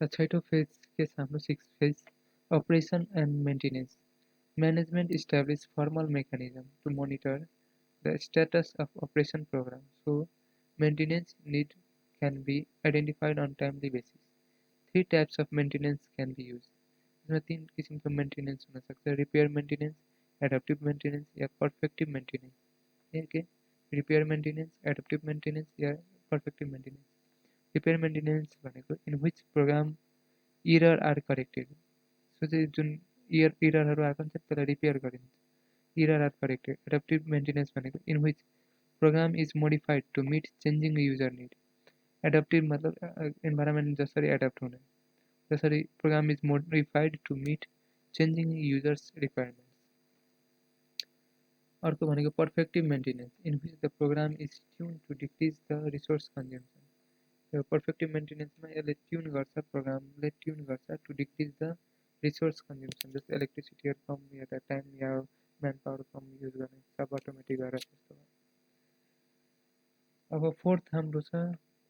र छैटौँ फेज के छ हाम्रो 6th phase operation and maintenance. Management establish formal mechanism to monitor the status of operation program, so maintenance need can be identified on timely basis. 3 types of maintenance can be used. इसमें 3 किस्म का maintenance हो सकता है, repair maintenance, adaptive maintenance या perfective maintenance. ठीक है, repair maintenance, adaptive maintenance या परफेक्टिव मेंटेनेंस। रिपेयर मेंटेनेंस भनेको in which program error are corrected, सो चाहिँ जुन एररहरु आएको हुन्छ त्यसलाई रिपेयर गरिन्छ, error are corrected. Adaptive maintenance भनेको in which program is modified to meet changing user need. Adaptive मतलब इन्भाइरोमेन्ट जसरी एडाप्ट हुने, जसरी program is modified to meet changing users requirements. अर्को भनेको perfective maintenance in which the program is tune to decrease the resource consumption. यो perfective मेन्टेनेन्समा यसले tune गर्छ, प्रोग्रामले ट्युन गर्छ to decrease the resource consumption, जस्तै इलेक्ट्रिसिटीहरू कम या टाइम या म्यान पावर कम युज गर्ने, सब अटोमेटिक गरेर त्यस्तो। अब फोर्थ हाम्रो छ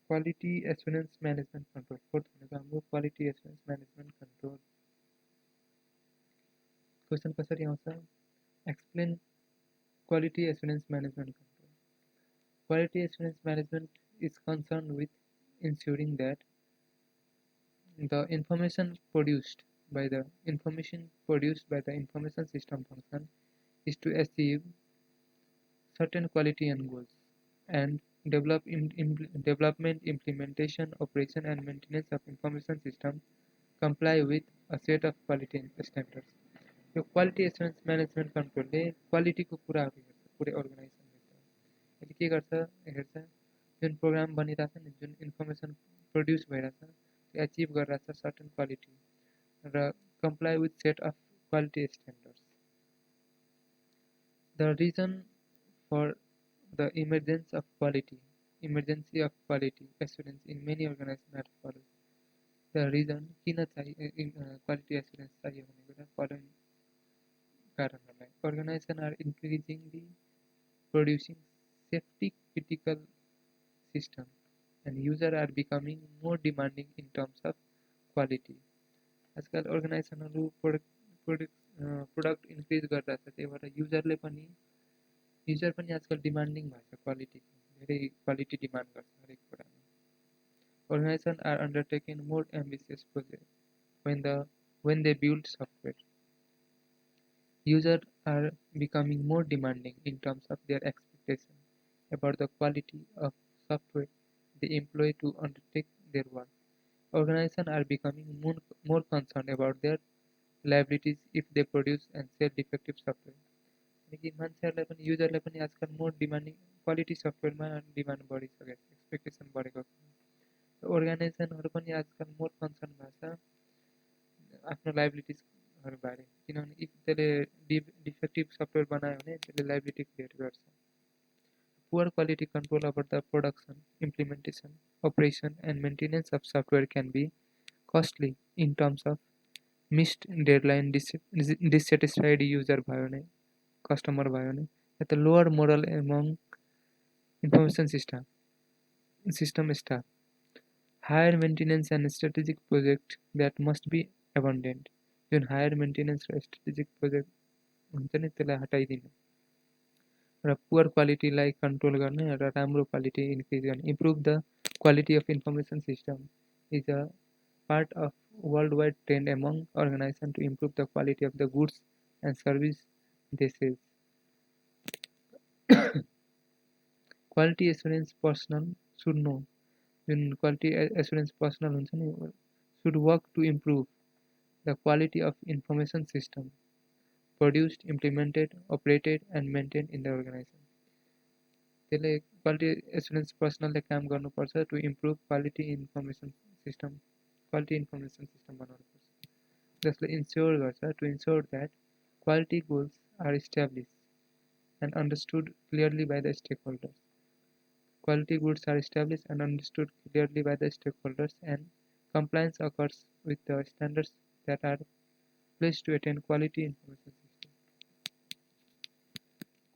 quality assurance management control. Fourth भनेको हाम्रो quality assurance management control. Question कसरी आउँछ, explain quality assurance management control. Quality assurance management is concern with ensuring that the information produced by the information system function is to achieve certain quality and goals, and development, implementation, operation and maintenance of information system comply with a set of quality standards. यो quality assurance management कन्ट्रोलले क्वालिटीको कुराहरू हेर्छ, पुरै organisation हेर्छ। यसले के गर्छ, हेर्छ जुन प्रोग्राम बनिरहेछ नि, जुन इन्फर्मेसन प्रोड्युस भइरहेछ त्यो एचिभ गरिरहेछ सर्टन क्वालिटी र comply with set of quality standards. The reason for the emergency of quality assurance in many organisation are follows. The reason किन चाहियो क्वालिटी एस्युरेन्स चाहियो भनेको कुरा फलोइङ कारणहरूलाई। Organisation are increasingly producing safety critical system and users are becoming more demanding in terms of quality. आजकल अर्गनाइजेसनहरू product increase गरिरहेछ, त्यही भएर युजर पनि आजकल डिमान्डिङ भएछ, क्वालिटीको धेरै क्वालिटी डिमान्ड गर्छ हरेक कुरामा। Organization are undertaking more ambitious project when they build software. Users are becoming more demanding in terms of their expectation about the quality of software they employ to undertake their work. Organizations are becoming more concerned about their liabilities if they produce and sell defective software. कि मान्छेहरूलाई पनि युजरलाई पनि आजकल more demanding quality सफ्टवेयरमा demand बढिसकेको छ, expectation बढेको छ। अर्गनाइजेसनहरू पनि आजकल मोर कन्सर्न भएको छ आफ्नो लाइबिलिटिजहरू बारे, किनभने इफ त्यसले डिफेक्टिभ सफ्टवेयर बनायो भने त्यसले लाइबिलिटी क्रिएट गर्छ। Poor quality control over the production, implementation, operation and maintenance of software can be costly in terms of missed deadline, dissatisfied user भयो भने, कस्टमर भयो भने, या त lower morale among information system staff, higher maintenance and strategic project that must be abandoned. जुन higher maintenance र strategic project हुन्छ नि त्यसलाई हटाइदिनु र पुअर क्वालिटीलाई कन्ट्रोल गर्ने र राम्रो क्वालिटी इन्क्रिज गर्ने। Improve the Quality of information system is a part of worldwide trend among organizations to improve the quality of the goods and service they sell. Quality assurance personnel should know जुन quality assurance personnel हुन्छ नि should work to improve the quality of information system produced, implemented, operated and maintained in the organization. त्यसले quality assurance personnel ले काम गर्नुपर्छ to improve quality information system बनाउनुपर्छ जसले ensure गर्छ to ensure that quality goals are established and understood clearly by the stakeholders. Quality goods are established and understood clearly by the stakeholders and compliance occurs with the standards that are placed to attain quality information system.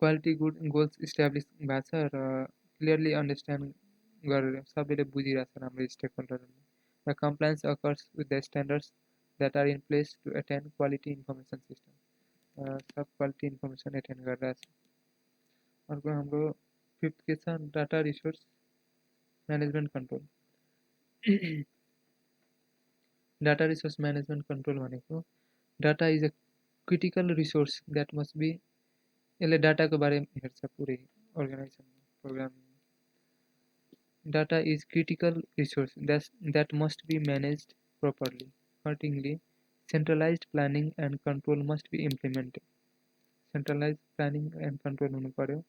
Quality good goals established भएको छ र clearly understand गरेर सबैले बुझिरहेछ हाम्रो stakeholderले. The compliance occurs with the standards that are in place to attain quality information system. Sub quality information attain गरिरहेछ. अर्को हाम्रो fifth के छ data resource management control. Data resource management control भनेको data is a critical resource that must be यसले डाटाको बारेमा हेर्छ पुरै अर्गनाइजेसनमा program. Data is critical resource that must be managed properly. Accordingly, centralized planning and control must be implemented. Centralized planning and control हुनु पर्यो.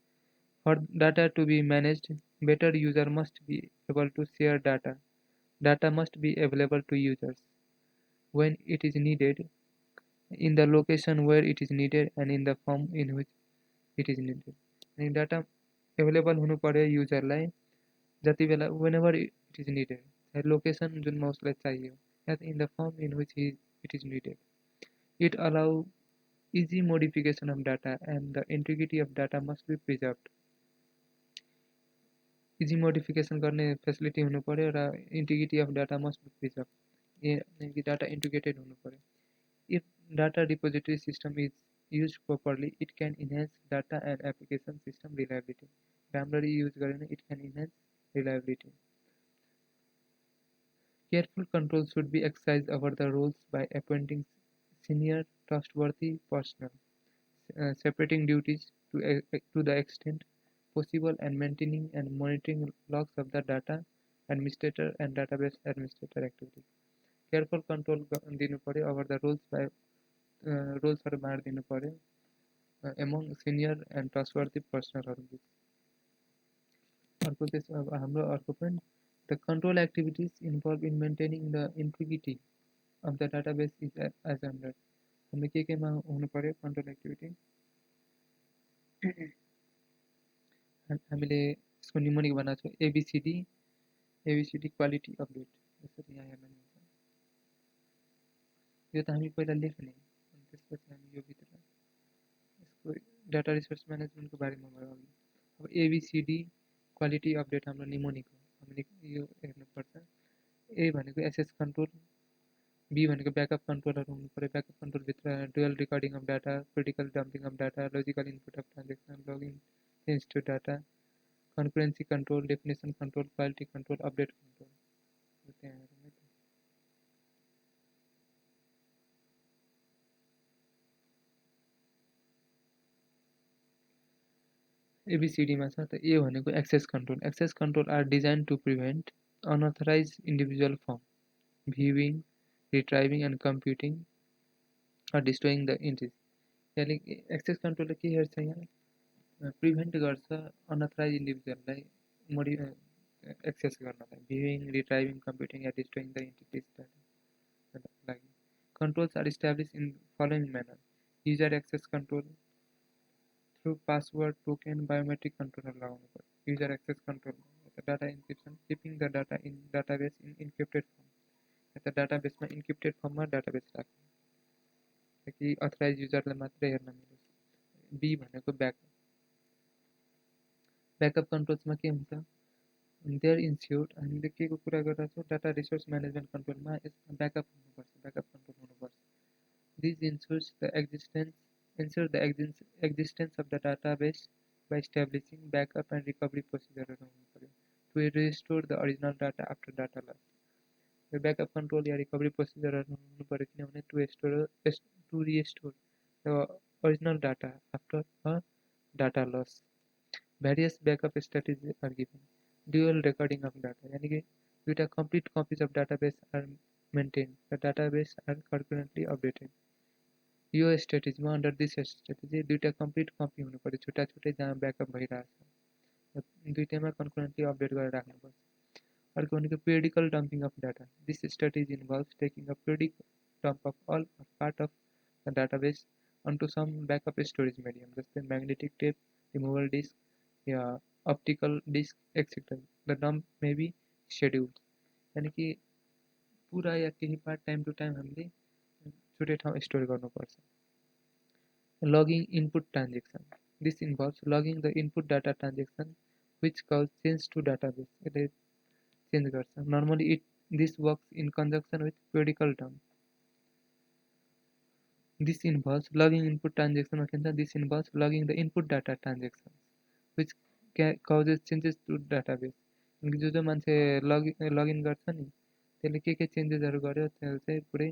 For data to be managed, better user must be able to share data. Data must be available to users when it is needed, in the location where it is needed, and in the form in which it is needed. And data available हुनु पर्यो युजरलाई जति बेला whenever it is needed. Location जुनमा उसलाई चाहियो, and in the form in which it is needed. It allows easy modification of data and the integrity of data must be preserved. Easy modification गर्ने facility हुनु पर्यो र integrity of data must be preserve. Data integrated हुनु पर्यो. If data repository system is used properly, it can enhance data and application system reliability. राम्ररी use गरेन it can enhance reliability. Careful control should be exercised over the roles by appointing senior trustworthy personnel, separating duties to the extent possible and maintaining and monitoring logs of the data administrator and database administrator activities. Careful control दिनु पर्यो over the roles by रोल्सहरु बाँड दिनु पर्यो among senior and trustworthy personnel. अर्को के छ अब हाम्रो अर्को point, the control activities involved in maintaining the integrity of the database is as under. हामी केमा हुनु पर्यो control activity. हामीले यसको निमोनिक बनाएको छ ABCD क्वालिटी अपडेट. यसरी यहाँ हेर्न मिल्छ. यो त हामी पहिला लेख्ने अनि त्यसपछि हामी यो भित्र यसको डाटा रिसोर्स म्यानेजमेन्टको बारेमा भयो अघि. अब ABCD क्वालिटी अपडेट हाम्रो निमोनिक हो. हामीले यो हेर्नुपर्छ. A भनेको एक्सेस कन्ट्रोल, B भनेको ब्याकअप कन्ट्रोलहरु हुनु पर्यो. ब्याकअप कन्ट्रोल भित्र dual recording of data, critical dumping of data, logical input of transaction, logging change to data, concurrency control, definition control, quality control, update control. ABCD मा छ त A भनेको access control. Access control are designed to prevent unauthorized individual from viewing, retrieving and computing or destroying the entities. यानी access control के हेर्छ यहाँ prevent गर्छ unauthorise इन्डिभिजुअललाई एक्सेस गर्नलाई, भ्युइङ, रिट्राइभिङ, कम्प्युटिङ या डिस्ट्रोइङ द एन्टिटीज डाटाको लागि. Controls are establish in following manner. User access control through password, token, biometric कन्ट्रोलहरू लगाउनु पर्यो. User access control, data encryption, keeping the data in database in encrypted form. यता डाटाबेसमा encrypted फर्ममा database राख्नु ताकि अथराइज युजरलाई मात्रै हेर्न मिलोस्. बी भनेको ब्याकअप. ब्याकअप कन्ट्रोल्समा के हुन्छ देयर इन्स्योर्ड हामीले के को कुरा गरिरहेछौँ डाटा रिसोर्स म्यानेजमेन्ट कन्ट्रोलमा यसमा ब्याकअप हुनुपर्छ, ब्याकअप कन्ट्रोल हुनुपर्छ. This ensures the existence of the database by establishing backup and recovery प्रोसिजरहरू हुनु पर्यो. to restore the original data after data loss. यो ब्याकअप कन्ट्रोल या रिकभरी प्रोसिजरहरू हुनु पऱ्यो किनभने to restore the original data after a data loss. Various backup strategies are given. Dual recording of data यानी कि दुईटा complete copies of database are maintained. The database are concurrently updated. यो स्ट्रेटेजीमा under this strategy दुईटा complete copy हुनु पर्यो छुट्टा छुट्टै जहाँ ब्याकअप भइरहेछ दुईटैमा कन्करेन्टली अपडेट गरेर राख्नुपर्छ अर्को भनेको periodical dumping of data this strategy involves taking a periodic dump of all part of the database onto some backup storage medium जस्तै म्याग्नेटिक टेप रिमुभल डिस्क या optical disk etcetera the dump may be scheduled यानि कि पुरा या केही part time to time हामीले छुट्टै ठाउँ store गर्नुपर्छ logging input transaction this involves logging the input data transaction which cause change to database यसले चेन्ज गर्छ normally this works in conjunction with periodical dump this involves logging input transaction this involves logging the input data transactions which causes changes to database जो मान्छे login गर्छ नि त्यसले के चेन्जेसहरु गर्यो त्यसले चाहिँ पुरै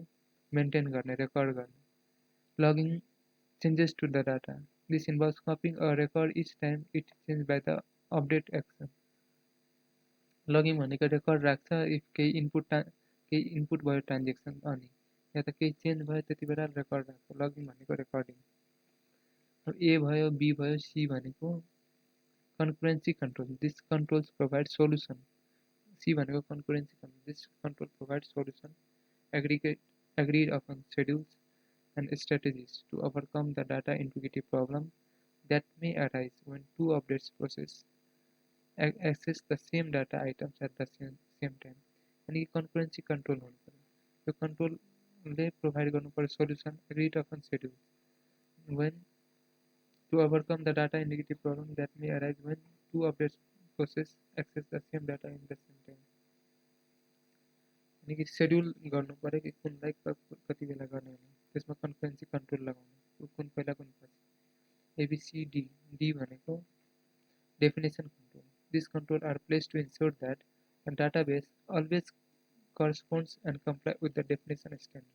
मेन्टेन गर्ने रेकर्ड गर्ने logging changes to the data. This involves copying a record each time it changed by the update action. Logging भनेको रेकर्ड राख्छ इफ केही इनपुट भयो ट्रान्जेक्सन अनि या त केही चेन्ज भयो त्यति बेला रेकर्ड राख्छ लगिङ भनेको रेकर्डिङ ए भयो बी भयो सी भनेको concurrency control this controls provide solution C भनेको concurrency control this control provide solution agreed upon schedules and strategies to overcome the data integrity problem that may arise when two updates process access the same data items at the same time. And concurrency control the control they provide solution agreed upon schedule when to overcome the data integrity problem that may arise when two updates process access the same data in the same time. अनि schedule गर्नु पर्यो कि कुनलाई कति बेला गर्ने हो त्यसमा कन्करेन्सी control लगाउनु कुन पहिला कुन पछि एबीसीडी डी भनेको definition control this control are placed to ensure that the database always corresponds and comply with the definition standard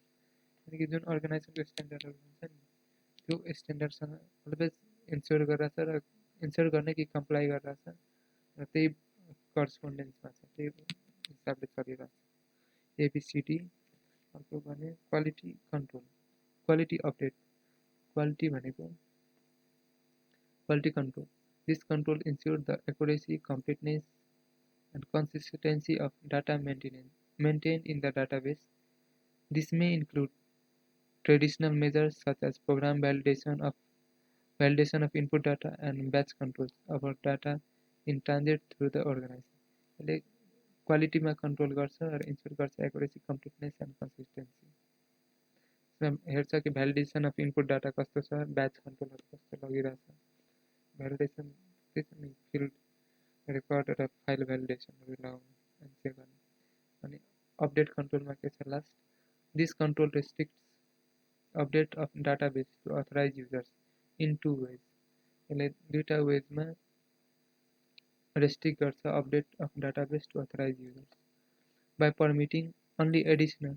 यानी कि जुन अर्गनाइजेसनको स्ट्यान्डर्डहरु हुन्छ नि त्यो स्ट्यान्डर्डसँग अलवेज इन्स्योर गरिरहेछ र इन्स्योर गर्ने कि कम्प्लाई गरिरहेछ र त्यही करस्पोन्डेन्समा छ त्यही हिसाबले चलिरहेछ ABCD अर्को भने quality control quality update quality भनेको quality control this control ensure the accuracy completeness and consistency of data maintained in the database. This may include traditional measures such as program validation of input data and batch controls of data in transit through the organization. Quality ma control garcha र ensure garcha accuracy, completeness and consistency. हेर्छ कि validation of input data कस्तो छ batch control कस्तो लगिरहेछ validation त्यसमा field record र file validation लगाउनु अनि चेक गर्ने अनि अपडेट कन्ट्रोलमा के छ last this control restricts update of database to authorise users in two ways यसले दुईटा वेजमा रेस्ट्रिक्ट गर्छ update of database to authorise users by permitting only additional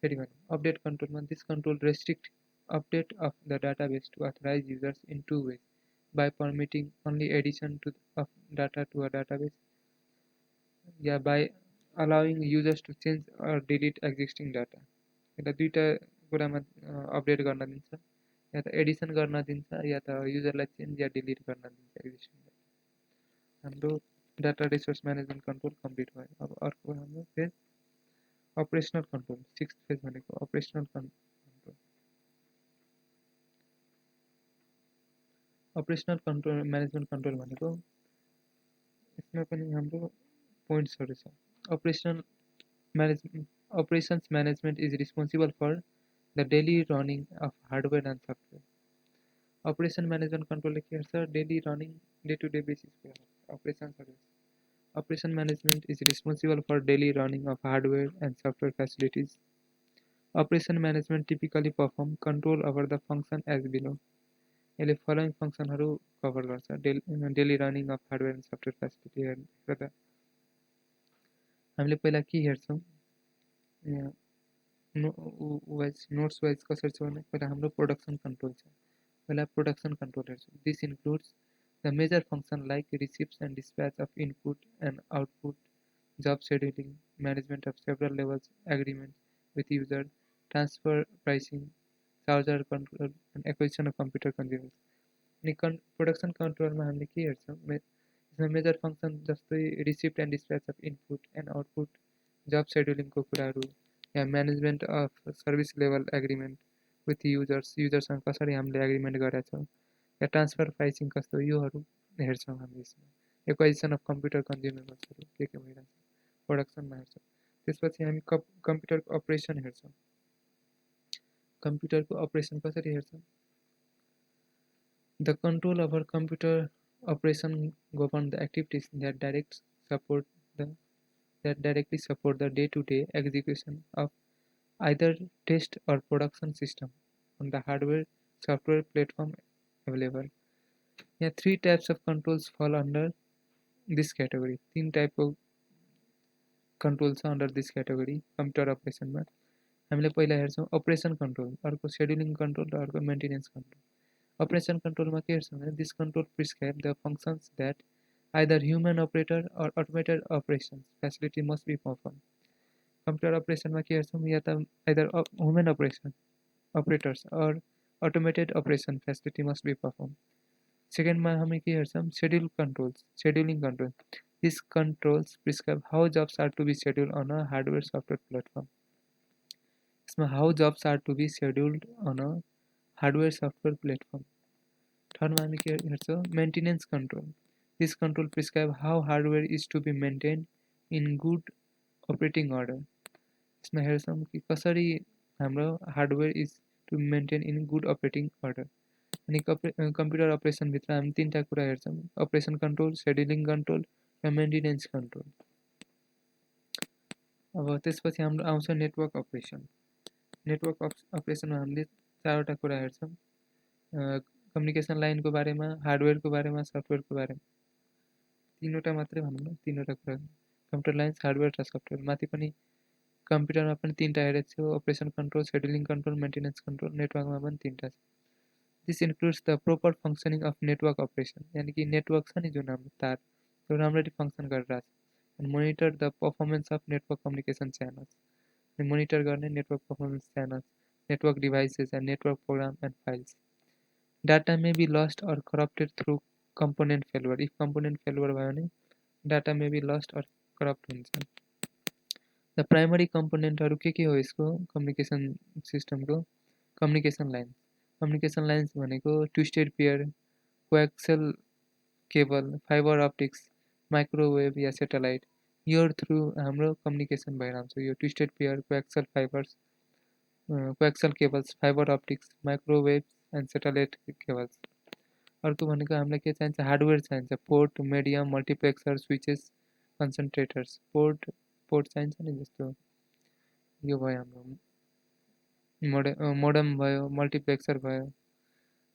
फेरि भनौँ अपडेट कन्ट्रोलमा this control restrict update of the database to authorise users in two ways by permitting only addition of data to a database by allowing users to change or delete existing data यसलाई दुईटा कुरामा update गर्न दिन्छ या त Edison गर्न दिन्छ या त युजरलाई change या delete गर्न दिन्छ एक्जिस्टिङ डाटा हाम्रो data resource management control complete भयो अब अर्को हाम्रो phase operational control 6th phase भनेको operational control Operational control management control भनेको यसमा पनि हाम्रो पोइन्ट्सहरु छ operations management is responsible for the daily running of hardware and software operation management control के गर्छ daily running day to day basis operation management is responsible for daily running of hardware and software facilities operation management typically perform control over the function as below यसले following फंक्सनहरु cover गर्छ daily running of hardware and software facility गर्दा हामीले पहिला के हेर्छौँ notes wise कसरी छ भने पहिला हाम्रो प्रोडक्सन कन्ट्रोल छ पहिला प्रोडक्सन कन्ट्रोल हेर्छौँ this includes the major function like receipts and dispatch of input and output job scheduling, management of several levels, agreements with user, transfer pricing, charger control, and acquisition of computer consumers. अनि production कन्ट्रोलमा हामीले के हेर्छौँ यसमा major function जस्तै receipt and dispatch of input and output job सेड्युलिङको कुराहरू या management of service level agreement with युजर्ससँग कसरी हामीले एग्रिमेन्ट गरेका छौँ या ट्रान्सफर प्राइसिङ कस्तो योहरू हेर्छौँ हामी यसमा एक्वाइजिसन अफ कम्प्युटर कन्ज्युमर्सहरू के भइरहेको छ प्रोडक्सनमा हेर्छौँ त्यसपछि हामी कम्प्युटरको अपरेसन हेर्छौँ कम्प्युटरको अपरेसन कसरी हेर्छौँ the control over computer operation govern the activities that directly support the day-to-day execution of either test or production system on the hardware software platform available. Here, three types of controls fall under this category. तीन type of controls under this category computer operation में हामीले पहिला हेर्छौँ operation control अर्को scheduling control र अर्को maintenance control. Operation control में के हेर्छौँ भने this control prescribe the functions that either human operator or automated operations facility must be performed. Computer operation में के हेर्छौँ या त either human operators or automated operation facility must be performed. Second में हमें के हेर्छौँ scheduling control. These controls prescribe how jobs are to be scheduled on a hardware software platform. इसमें how jobs are to be scheduled on a hardware software platform. Third में हमें के हेर्छौँ maintenance control. This control prescribe how hardware is to be maintained in good operating order. इसमें हेर्छौँ कि कसरी हाम्रो hardware is to be maintained in good operating order. अनि कम्प्युटर अपरेसन भित्र हामी तीनटा कुरा हेर्छौँ अपरेसन कन्ट्रोल शेड्युलिङ कन्ट्रोल र मेन्टेनेन्स कन्ट्रोल अब त्यसपछि हाम्रो आउँछ नेटवर्क अपरेसनमा हामीले चारवटा कुरा हेर्छौँ कम्युनिकेसन लाइनको बारेमा हार्डवेयरको बारेमा सफ्टवेयरको बारेमा तीनवटा मात्रै भनौँ न तीनवटा कुरा कम्प्युटर लाइन्स हार्डवेयर र सफ्टवेयर माथि पनि कम्प्युटरमा पनि तीनटा हेरेको छु operation control scheduling control maintenance control नेटवर्कमा पनि तीनटा छ This includes the proper functioning of network operation. यानी कि नेटवर्क छ नि जुन हाम्रो तार त्यो राम्ररी फङ्सन गरिरहेछ and monitor the performance of network communication channels. And monitor गर्ने network performance channels, network devices and network program and files. Data may be lost or corrupted through component failure. If component failure भयो भने data may be lost or corrupt हुन्छ. The primary component हरु के हो यसको communication system को communication line. Communication lines भनेको twisted pair, coaxial cable, fiber optics, microwave या satellite यो थ्रु हाम्रो कम्युनिकेसन भइरहन्छ यो twisted pair, coaxial cables, fiber optics, microwave and satellite cables अर्को भनेको हामीलाई के चाहिन्छ हार्डवेयर चाहिन्छ port medium multiplexer switches concentrators port चाहिन्छ नि जस्तो यो भयो हाम्रो मोडम भयो मल्टिप्लेक्सर भयो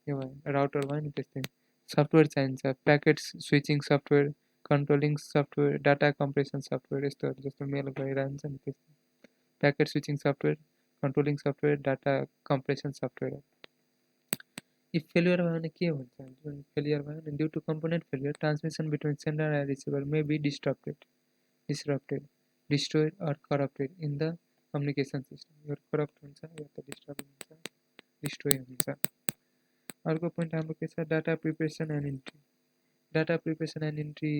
यो भयो राउटर भयो नि त्यस्तै सफ्टवेयर चाहिन्छ packet switching software controlling software data compression software यस्तोहरू जस्तो मेल भइरहन्छ नि त्यस्तो packet switching software controlling software data compression software if failure भयो भने के हुन्छ जुन फेलियर भयो भने due to component failure transmission between sender and receiver may be disrupted destroyed or corrupted in the communication system यो करप्ट हुन्छ या त डिस्टर्ब हुन्छ डिस्ट्रोय हुन्छ अर्को पोइन्ट हाम्रो के छ डाटा प्रिपरेसन एन्ड इन्ट्री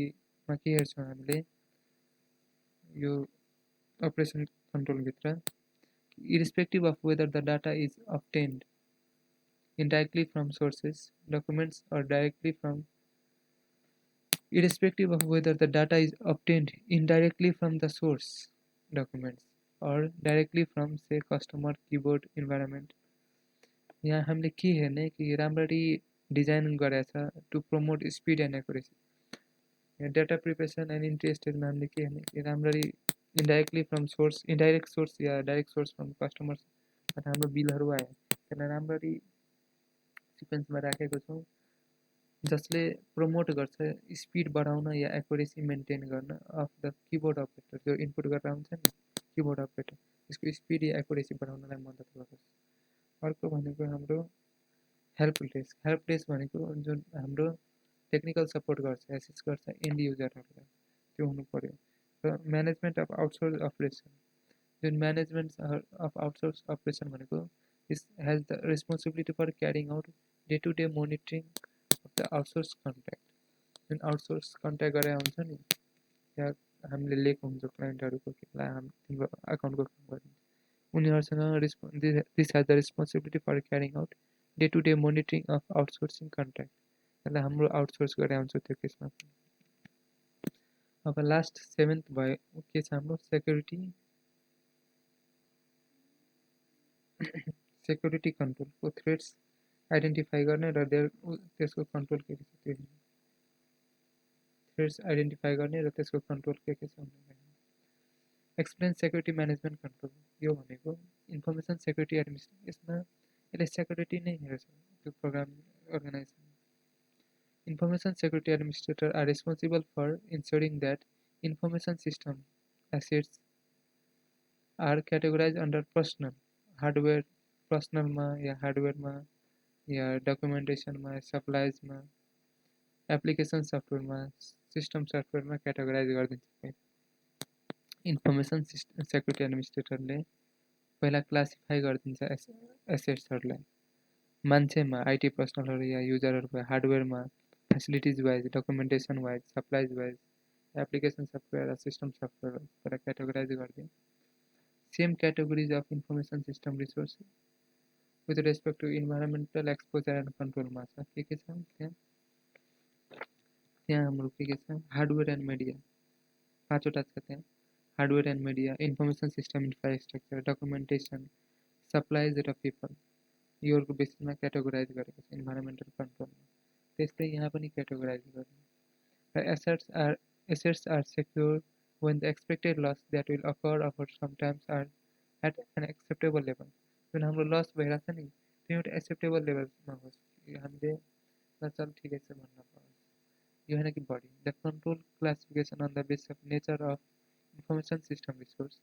मा के हेर्छौं हामीले यो अपरेसन कन्ट्रोल भित्र irrespective of whether the data is obtained indirectly from sources documents or directly from irrespective of whether the data is obtained indirectly from the source documents or directly from say customer keyboard environment यहाँ हामीले के हेर्ने कि राम्ररी design गरेछ to promote speed and accuracy यहाँ data preparation and entry स्टेजमा हामीले के हेर्ने कि राम्ररी इन्डाइरेक्ट सोर्स या डाइरेक्ट सोर्स फ्रम कस्टमर्स हाम्रो बिलहरू आयो त्यसलाई राम्ररी सिक्वेन्समा राखेको छौँ जसले प्रमोट गर्छ स्पिड बढाउन या एक्युरेसी मेन्टेन गर्न अफ द किबोर्ड अपरेटर। जो इनपुट गरेर हुन्छ नि किबोर्ड अपरेटर, यसको स्पिड या एक्युरेसी बढाउनलाई मद्दत गर्दछ। अर्को भनेको हाम्रो हेल्प डेस्क। हेल्प डेस्क भनेको जुन हाम्रो टेक्निकल सपोर्ट गर्छ, एसिस्ट गर्छ एन्ड युजरहरूलाई, त्यो हुनु पर्यो। र म्यानेजमेन्ट अफ आउटसोर्स अपरेसन, जुन म्यानेजमेन्ट अफ आउटसोर्स अपरेसन भनेको this has the responsibility for carrying out day to day monitoring of the outsource contract. जुन आउटसोर्स कन्ट्याक्ट गरेर हुन्छ नि, त्यहाँ हामीले लिएको हुन्छ क्लाइन्टहरूको तिम्रो अकाउन्टको काम गर्ने, उनीहरूसँग this has the responsibility for carrying out day to day monitoring of outsourcing contact. त्यसलाई हाम्रो आउटसोर्स गरेर आउँछ त्यो केसमा। अब लास्ट 7th भयो के छ हाम्रो सेक्युरिटी सेक्युरिटी कन्ट्रोलको थ्रेट्स आइडेन्टिफाई गर्ने र त्यसको कन्ट्रोल के छ, त्यो थ्रेट्स आइडेन्टिफाई गर्ने र त्यसको कन्ट्रोल के छ भन्ने। एक्सप्लेन सेक्युरिटी म्यानेजमेन्ट कन्ट्रोल, यो भनेको इन्फर्मेसन सेक्युरिटी एडमिनिस्ट्रेसन। यसमा यसले सेक्युरिटी नै हेर्छ त्यो program organisation. Information security administrators are responsible for ensuring that information system assets are categorized under personal hardware, पर्सनलमा yeah हार्डवेयरमा yeah डकुमेन्टेसनमा, सप्लाइजमा, application सफ्टवेयरमा, system सफ्टवेयरमा categorise गरिदिन्छ। Information security एडमिनिस्ट्रेटरले पहिला classify गरिदिन्छ एसेट्सहरूलाई, मान्छेमा आइटी पर्सनलहरू या युजरहरू भयो, हार्डवेयरमा facilities wise, documentation wise, supplies wise, application software or system software per categorize कर दें। Same categories of information system resources with respect to environmental exposure and control मासा के छ त्यहाँ हाम्रो के छ हार्डवेयर एन्ड मिडिया, पाँचवटा छ त्यहाँ। Hardware and media, information system infrastructure, documentation, supplies र पिपल, योहरूको बेसिसमा क्याटेगोराइज गरेको छ इन्भाइरोमेन्टल कन्ट्रोलमा। त्यस्तै यहाँ पनि क्याटेगोराइज गर्ने। Assets are secure when the expected loss that will occur over sometimes are at an acceptable level। जुन हाम्रो लस भइरहेको छ नि त्यो एउटा एक्सेप्टेबल लेभलमा होस्, हामीले चल ठिकै छ भन्न पाओस्, यो होइन कि बढी। The control classification on the basis of nature of information system resource,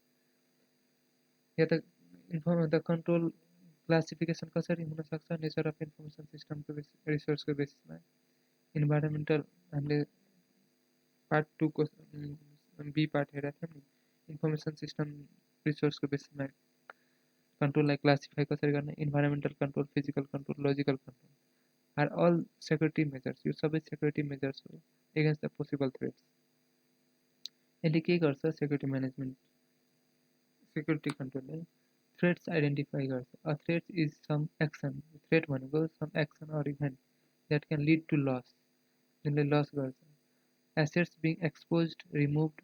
या द कन्ट्रोल क्लासिफिकेसन कसरी हुनसक्छ नेचर अफ इन्फर्मेसन सिस्टमको रिसोर्सको बेसिसमा। इन्भाइरोमेन्टल हामीले पार्ट 2 को बी पार्ट हेरेको थियौँ नि, इन्फर्मेसन सिस्टम रिसोर्सको बेसिसमा कन्ट्रोललाई क्लासिफाई कसरी गर्ने। Environmental control, physical control, logical control are all security measures, यो सबै सेक्युरिटी मेजर्स हो एगेन्स्ट द पोसिबल थ्रेट्स। यसले के गर्छ सेक्युरिटी म्यानेजमेन्ट सेक्युरिटी कन्ट्रोलले थ्रेट्स आइडेन्टिफाई गर्छ। A threat is some action, threat भनेको some action or event that can lead to loss, जुनले लस गर्छ। Assets being exposed, removed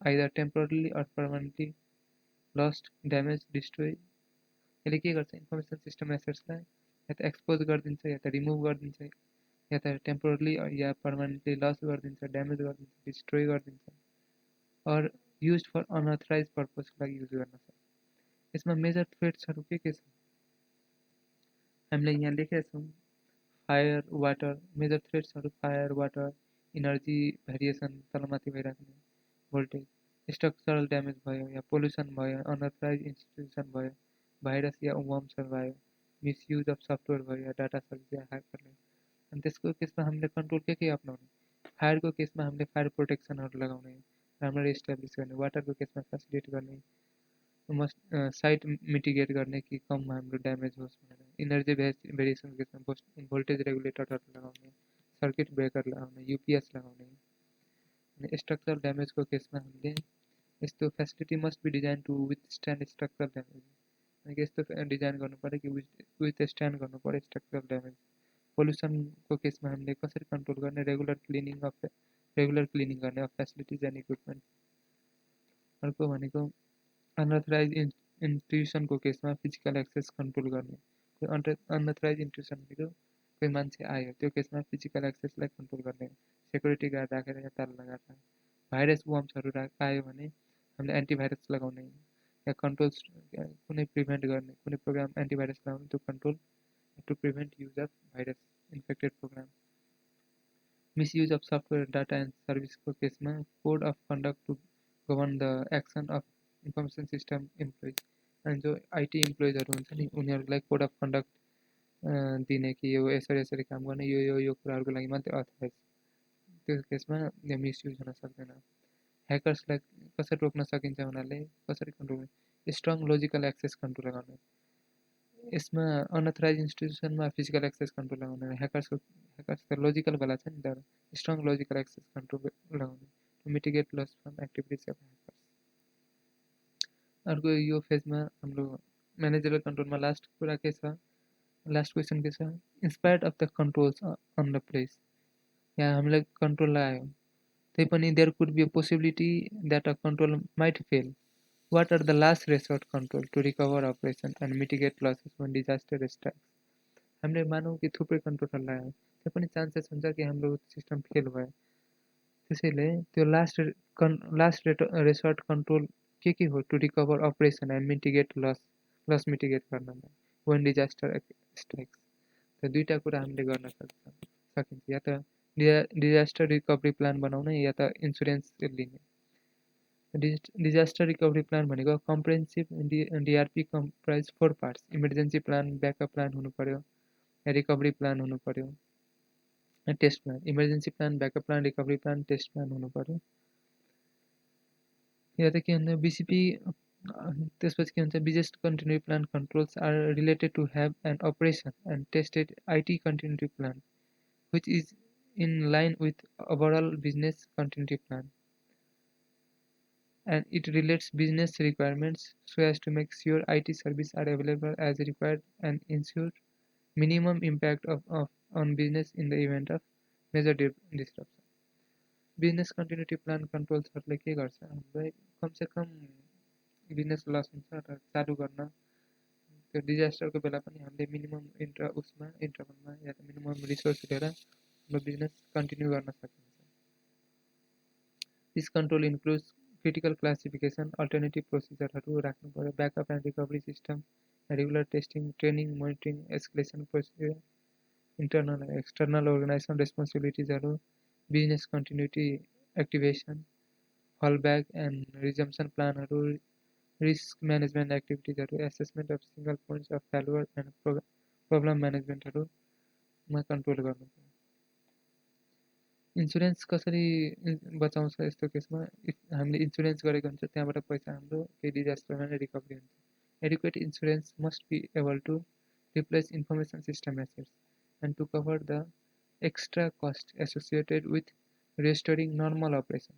either temporarily or permanently, lost, damage, destroy. यसले के गर्छ information system एसेट्सलाई या त expose गरिदिन्छ, या त रिमुभ गरिदिन्छ, या त टेम्पोरली या पर्मानेन्टली लस गरिदिन्छ, ड्यामेज गरिदिन्छ, डिस्ट्रोय गरिदिन्छ, अर युज फर अनअथराइज पर्पजको लागि युज गर्न सक्छ। यसमा मेजर थ्रेट्सहरू के छ हामीले यहाँ लेखेका छौँ। फायर, वाटर, मेजर थ्रेट्सहरू फायर, वाटर, इनर्जी भेरिएसन, तलमाथि भइराख्ने, भोल्टेज, स्ट्रक्चरल ड्यामेज भयो या पोल्युसन भयो, अनअथराइज इन्स्टिट्युसन भयो, भाइरस या वर्म्सहरू भयो, मिसयुज अफ सफ्टवेयर भयो या डाटा सर्भिस या ह्याकरले। अनि त्यसको केसमा हामीले कन्ट्रोल के अपनाउने। फायरको केसमा हामीले फायर प्रोटेक्सनहरू लगाउने, राम्ररी इस्टाब्लिस गर्ने। वाटरको केसमा फेसिलिटेट गर्ने, साइट मिटिगेट गर्ने कि कम हाम्रो ड्यामेज होस् भनेर। इनर्जी भेरिएसनको केसमा भोल्टेज रेगुलेटरहरू लगाउने, सर्किट ब्रेकर लगाउने, युपिएस लगाउने। अनि स्ट्रक्चरल ड्यामेजको केसमा हामीले यस्तो facility must be design to withstand structural damage, अनि यस्तो डिजाइन गर्नु पऱ्यो कि विथस्ट्यान्ड गर्नु पऱ्यो स्ट्रक्चरल ड्यामेज। पोल्युसनको केसमा हामीले कसरी कन्ट्रोल गर्ने, रेगुलर क्लिनिङ गर्ने अफ फेसिलिटिज एन्ड इक्विपमेन्ट। अर्को भनेको अनअथराइज इन्ट्रुसनको केसमा फिजिकल एक्सेस कन्ट्रोल गर्ने। अनअथराइज इन्ट्रुसन भनेको कोही मान्छे आयो त्यो केसमा फिजिकल एक्सेसलाई कन्ट्रोल गर्ने, सेक्युरिटी गार्ड राखेर या ताला लगाएर। भाइरस वर्म्सहरू आयो भने हामीले एन्टिभाइरस लगाउने या कन्ट्रोल्स कुनै प्रिभेन्ट गर्ने, कुनै प्रोग्राम एन्टिभाइरस लगाउने, त्यो control to prevent use of virus infected program. Misuse of software data and सर्भिसको केसमा code of conduct to govern the action of information system employees अनि जो आइटी इम्प्लोइजहरू हुन्छ नि उनीहरूलाई कोड अफ कन्डक्ट दिने कि यो यसरी यसरी काम गर्ने यो कुराहरूको लागि मात्रै अथराइज त्यो केसमा मिसयुज हुन सक्दैन ह्याकर्सलाई कसरी रोक्न सकिन्छ भन्नाले कसरी control strong logical access control लगाउने यसमा अनअथराइज इन्स्टिट्युसनमा फिजिकल एक्सेस कन्ट्रोल लगाउने ह्याकर्स त लोजिकल वाला छ नि त स्ट्रङ लोजिकल एक्सेस कन्ट्रोल लगाउने to mitigate loss from activities of hackers अर्को यो फेजमा हाम्रो म्यानेजरल कन्ट्रोलमा लास्ट कुरा के छ लास्ट क्वेसन के छ inspired of the controls on the place यहाँ हामीलाई कन्ट्रोल लगायो त्यही पनि there could be a possibility that a control might fail What are the last resort control to recover operation and mitigate losses when disaster strikes? हामीले मानौँ कि थुप्रै controller लगायो त्यो पनि चान्सेस हुन्छ कि हाम्रो सिस्टम फेल भयो त्यसैले त्यो लास्ट रेसर्ट कन्ट्रोल के हो to recover operation and mitigate loss mitigate गर्नमा when disaster strikes त्यो दुईटा कुरा हामीले गर्न सकिन्छ या त डिजास्टर रिकभरी प्लान बनाउने या त इन्सुरेन्स लिने डिजास्टर रिकभरी प्लान भनेको comprehensive DRP comprise 4 parts emergency plan backup plan हुनु पर्यो रिकभरी प्लान हुनु पर्यो test plan emergency plan backup plan recovery plan test plan हुनु पर्यो या त के हुन्छ बिसिपी त्यसपछि के हुन्छ business continuity plan controls are related to have an operation and tested IT continuity plan which is in line with overall business continuity plan and it relates business requirements so as to make sure IT services are available as required and ensure minimum impact on business in the event of major disruption. Business continuity plan controls हरुले के गर्छ हामीलाई कमसेकम business loss हुन्छ र चालु गर्न त्यो डिजास्टरको बेला पनि हामीले मिनिमम इन्टरभलमा या त मिनिमम रिसोर्स लिएर हाम्रो बिजनेस कन्टिन्यू गर्न सकिन्छ this control includes critical classification alternative प्रोसिजरहरू राख्नु पर्यो backup and recovery system regular testing training monitoring escalation procedure internal and external organisation रेस्पोन्सिबिलिटिजहरू business continuity activation fallback and resumption प्लानहरू रिस्क म्यानेजमेन्ट एक्टिभिटिजहरू assessment of single points of failure and problem म्यानेजमेन्टहरूमा control गर्नु पर्यो insurance कसरी बचाउँछ यस्तो केसमा हामीले इन्सुरेन्स गरेको हुन्छ त्यहाँबाट पैसा हाम्रो केही डिजास्टरमा नै रिकभरी हुन्छ adequate insurance must be able to replace information system assets and to cover the extra cost associated with restoring normal operation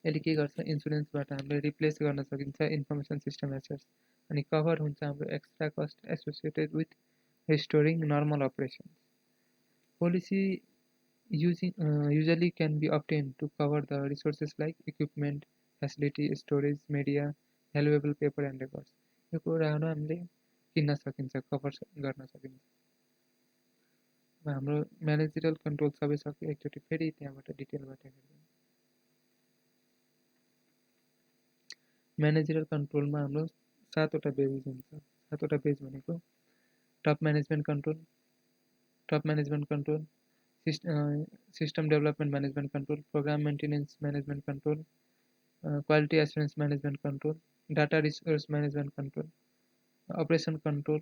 यसले के गर्छ इन्सुरेन्सबाट हामीले रिप्लेस गर्न सकिन्छ इन्फर्मेसन सिस्टम एसेट्स अनि कभर हुन्छ हाम्रो extra cost associated with restoring normal operation policy usually can be obtained to cover the resources like equipment, facility, storage, media, valuable paper and records. यो कुराहरू हामीले किन्न सकिन्छ कभर गर्न सकिन्छ हाम्रो म्यानेजरियल कन्ट्रोल सबै सक्यो एकचोटि फेरि त्यहाँबाट डिटेलबाट हेर्छौँ म्यानेजरियल कन्ट्रोलमा हाम्रो 7वटा बेज हुन्छ 7वटा बेज भनेको top management control system development management control, program maintenance management control, quality assurance management control, data resource management control, operation control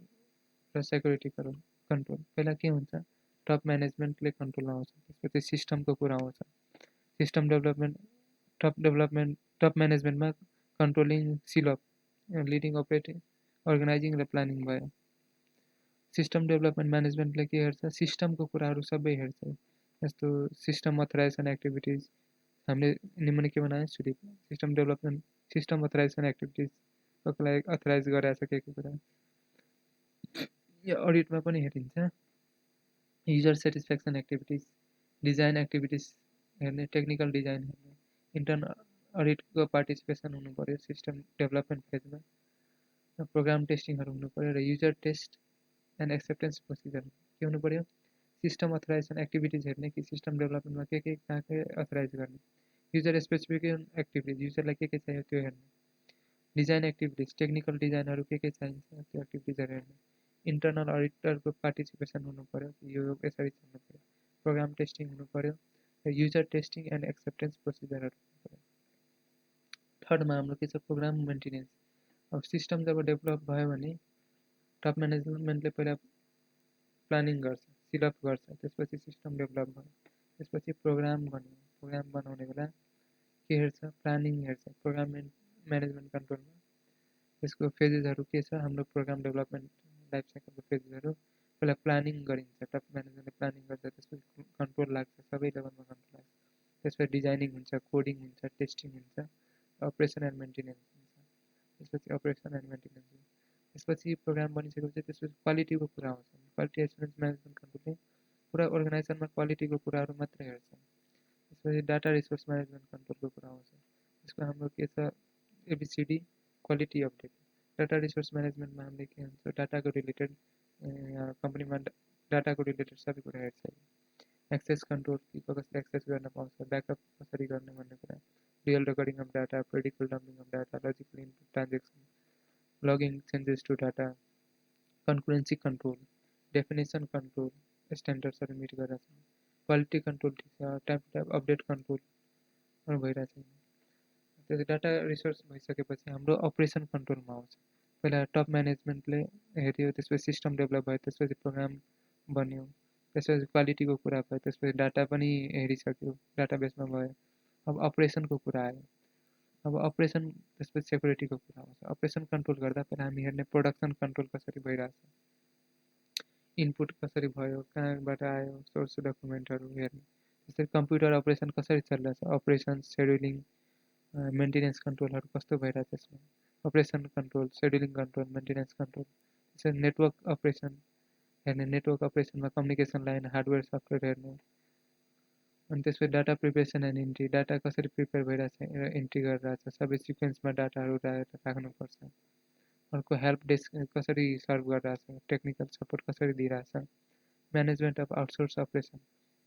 र security control. पहिला के हुन्छ टप म्यानेजमेन्टले कन्ट्रोल आउँछ त्यसपछि सिस्टमको कुरा आउँछ टप म्यानेजमेन्टमा कन्ट्रोलिङ सिलअप लिडिङ अपरेटिङ अर्गनाइजिङ र प्लानिङ भयो सिस्टम डेभलपमेन्ट म्यानेजमेन्टले के हेर्छ सिस्टमको कुराहरू सबै हेर्छ जस्तो सिस्टम अथराइजेसन एक्टिभिटिज हामीले निम्न के बनायो system development system authorization activities कसलाई अथराइज गराएको छ के कुरा यो अडिटमा पनि हेरिन्छ user satisfaction activities design activities हेर्ने टेक्निकल डिजाइन हेर्ने इन्टर्नल अडिटको पार्टिसिपेसन हुनु पर्यो सिस्टम डेभलपमेन्ट फेजमा प्रोग्राम टेस्टिङहरू हुनु पर्यो र user test and acceptance procedure के हुनु पर्यो सिस्टम अथराइजेसन एक्टिभिटिज हेर्ने कि सिस्टम डेभलपमेन्टमा के कहाँ के अथराइज गर्ने युजर स्पेसिफिकेसन एक्टिभिटिज युजरलाई के चाहियो त्यो हेर्ने डिजाइन एक्टिभिटिज टेक्निकल डिजाइनहरू के चाहिन्छ त्यो एक्टिभिटिजहरू हेर्ने इन्टर्नल अडिटरको पार्टिसिपेसन हुनु पर्यो यो यसरी चल्नु पर्यो प्रोग्राम टेस्टिङ हुनु पर्यो र युजर टेस्टिङ एन्ड एक्सेप्टेन्स प्रोसिजरहरू हुनु पर्यो। थर्डमा हाम्रो के छ प्रोग्राम मेन्टेनेन्स। अब सिस्टम जब डेभलप भयो भने टप म्यानेजमेन्टले पहिला प्लानिङ गर्छ, सिलअप गर्छ, त्यसपछि सिस्टम डेभलप भयो, त्यसपछि प्रोग्राम बन्यो। प्रोग्राम बनाउने बेला के हेर्छ, प्लानिङ हेर्छ। प्रोग्राम म्यानेजमेन्ट कन्ट्रोलमा त्यसको फेजेसहरू के छ, हाम्रो प्रोग्राम डेभलपमेन्ट लाइफ साइकलको फेजेसहरू पहिला प्लानिङ गरिन्छ, टप म्यानेजमेन्टले प्लानिङ गर्छ, त्यसपछि कन्ट्रोल लाग्छ, सबै लेभलमा कन्ट्रोल लाग्छ, त्यसपछि डिजाइनिङ हुन्छ, कोडिङ हुन्छ, टेस्टिङ हुन्छ, अपरेसन एन्ड मेन्टेनेन्स हुन्छ, त्यसपछि अपरेसन एन्ड मेन्टेनेन्स हुन्छ। त्यसपछि प्रोग्राम बनिसकेपछि त्यसपछि क्वालिटीको कुरा आउँछ। क्वालिटी एसुरेन्स म्यानेजमेन्ट कन्ट्रोलले पुरा अर्गनाइजेसनमा क्वालिटीको कुराहरू मात्रै हेर्छ। त्यसपछि डाटा रिसोर्स म्यानेजमेन्ट कन्ट्रोलको कुरा आउँछ। त्यसको हाम्रो के छ ABCD quality update. Data resource म्यानेजमेन्टमा हामीले के हुन्छ डाटाको रिलेटेड कम्पनीमा डाटाको रिलेटेड सबै कुरा हेर्छ। एक्सेस कन्ट्रोल कि कसले एक्सेस गर्न पाउँछ, ब्याकअप कसरी गर्ने भन्ने कुरा, real recording of data, predictable dumping of data, logical input transaction, logging changes to data, concurrency control, definition control, स्ट्यान्डर्ड्सहरू मिट गरेर छ। क्वालिटी कन्ट्रोल ठिक छ, टाइम टु टाइम अपडेट कन्ट्रोलहरू भइरहेको छैन। त्यो डाटा रिसोर्स भइसकेपछि हाम्रो अपरेसन कन्ट्रोलमा आउँछ। पहिला टप म्यानेजमेन्टले हेऱ्यो, त्यसपछि सिस्टम डेभलप भयो, त्यसपछि प्रोग्राम बन्यो, त्यसपछि क्वालिटीको कुरा भयो, त्यसपछि डाटा पनि हेरिसक्यो, डाटाबेसमा भयो। अब अपरेसनको कुरा आयो। अब अपरेसन त्यसपछि सेक्युरिटीको कुरा आउँछ। अपरेसन कन्ट्रोल गर्दा पहिला हामी हेर्ने प्रोडक्सन कन्ट्रोल कसरी भइरहेछ, इनपुट कसरी भयो, कहाँबाट आयो, सोर्स डकुमेन्टहरू हेर्ने। त्यसरी कम्प्युटर अपरेसन कसरी चलिरहेछ, अपरेसन सेड्युलिङ मेन्टेनेन्स कन्ट्रोलहरू कस्तो भइरहेछ त्यसमा, operation control, scheduling control, maintenance control. त्यसरी नेटवर्क अपरेसन हेर्ने, नेटवर्क अपरेसनमा कम्युनिकेसन लाइन, हार्डवेयर सफ्टवेयर हेर्ने। अनि त्यसपछि data preparation and entry, data कसरी प्रिपेयर भइरहेछ र इन्ट्री गरिरहेछ, सबै सिक्वेन्समा डाटाहरू राख्नुपर्छ। अर्को हेल्प डेस्क कसरी सर्भ गरिरहेछ, टेक्निकल सपोर्ट कसरी दिइरहेछ, म्यानेजमेन्ट अफ आउटसोर्स अपरेसन,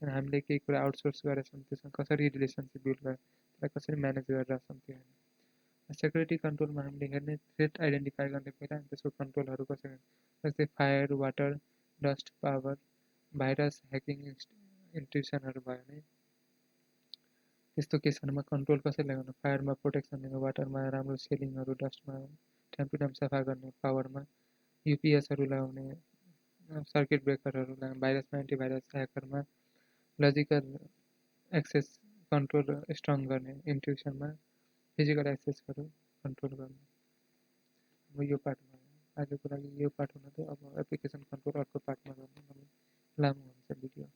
हामीले केही कुरा आउटसोर्स गरेछौँ त्यसमा कसरी रिलेसनसिप बिल्ड गरेर त्यसलाई कसरी म्यानेज गरिरहेछौँ त्यो हेर्ने। सेक्युरिटी कन्ट्रोलमा हामीले हेर्ने थ्रेट आइडेन्टिफाई गर्ने पहिला, त्यसको कन्ट्रोलहरू कसरी, जस्तै fire, water, dust, power, virus, hacking, इन्ट्रुसनहरू भयो भने त्यस्तो केसहरूमा कन्ट्रोल कसरी लगाउनु, फायरमा प्रोटेक्सन दिनु, वाटरमा राम्रो सेलिङहरू, डस्टमा टाइम टु टाइम सफा गर्ने, पावरमा युपिएसहरू लगाउने, सर्किट ब्रेकरहरू लगाउने, भाइरसमा एन्टिभाइरस, ह्याकरमा लजिकल एक्सेस कन्ट्रोल स्ट्रङ गर्ने, इन्ट्रुसनमा फिजिकल एक्सेसहरू कन्ट्रोल गर्ने। अब यो पार्ट भयो। आजको लागि यो पार्ट हुन थियो। अब एप्लिकेसन कन्ट्रोल अर्को पार्टमा गर्नु, लामो हुन्छ भिडियो।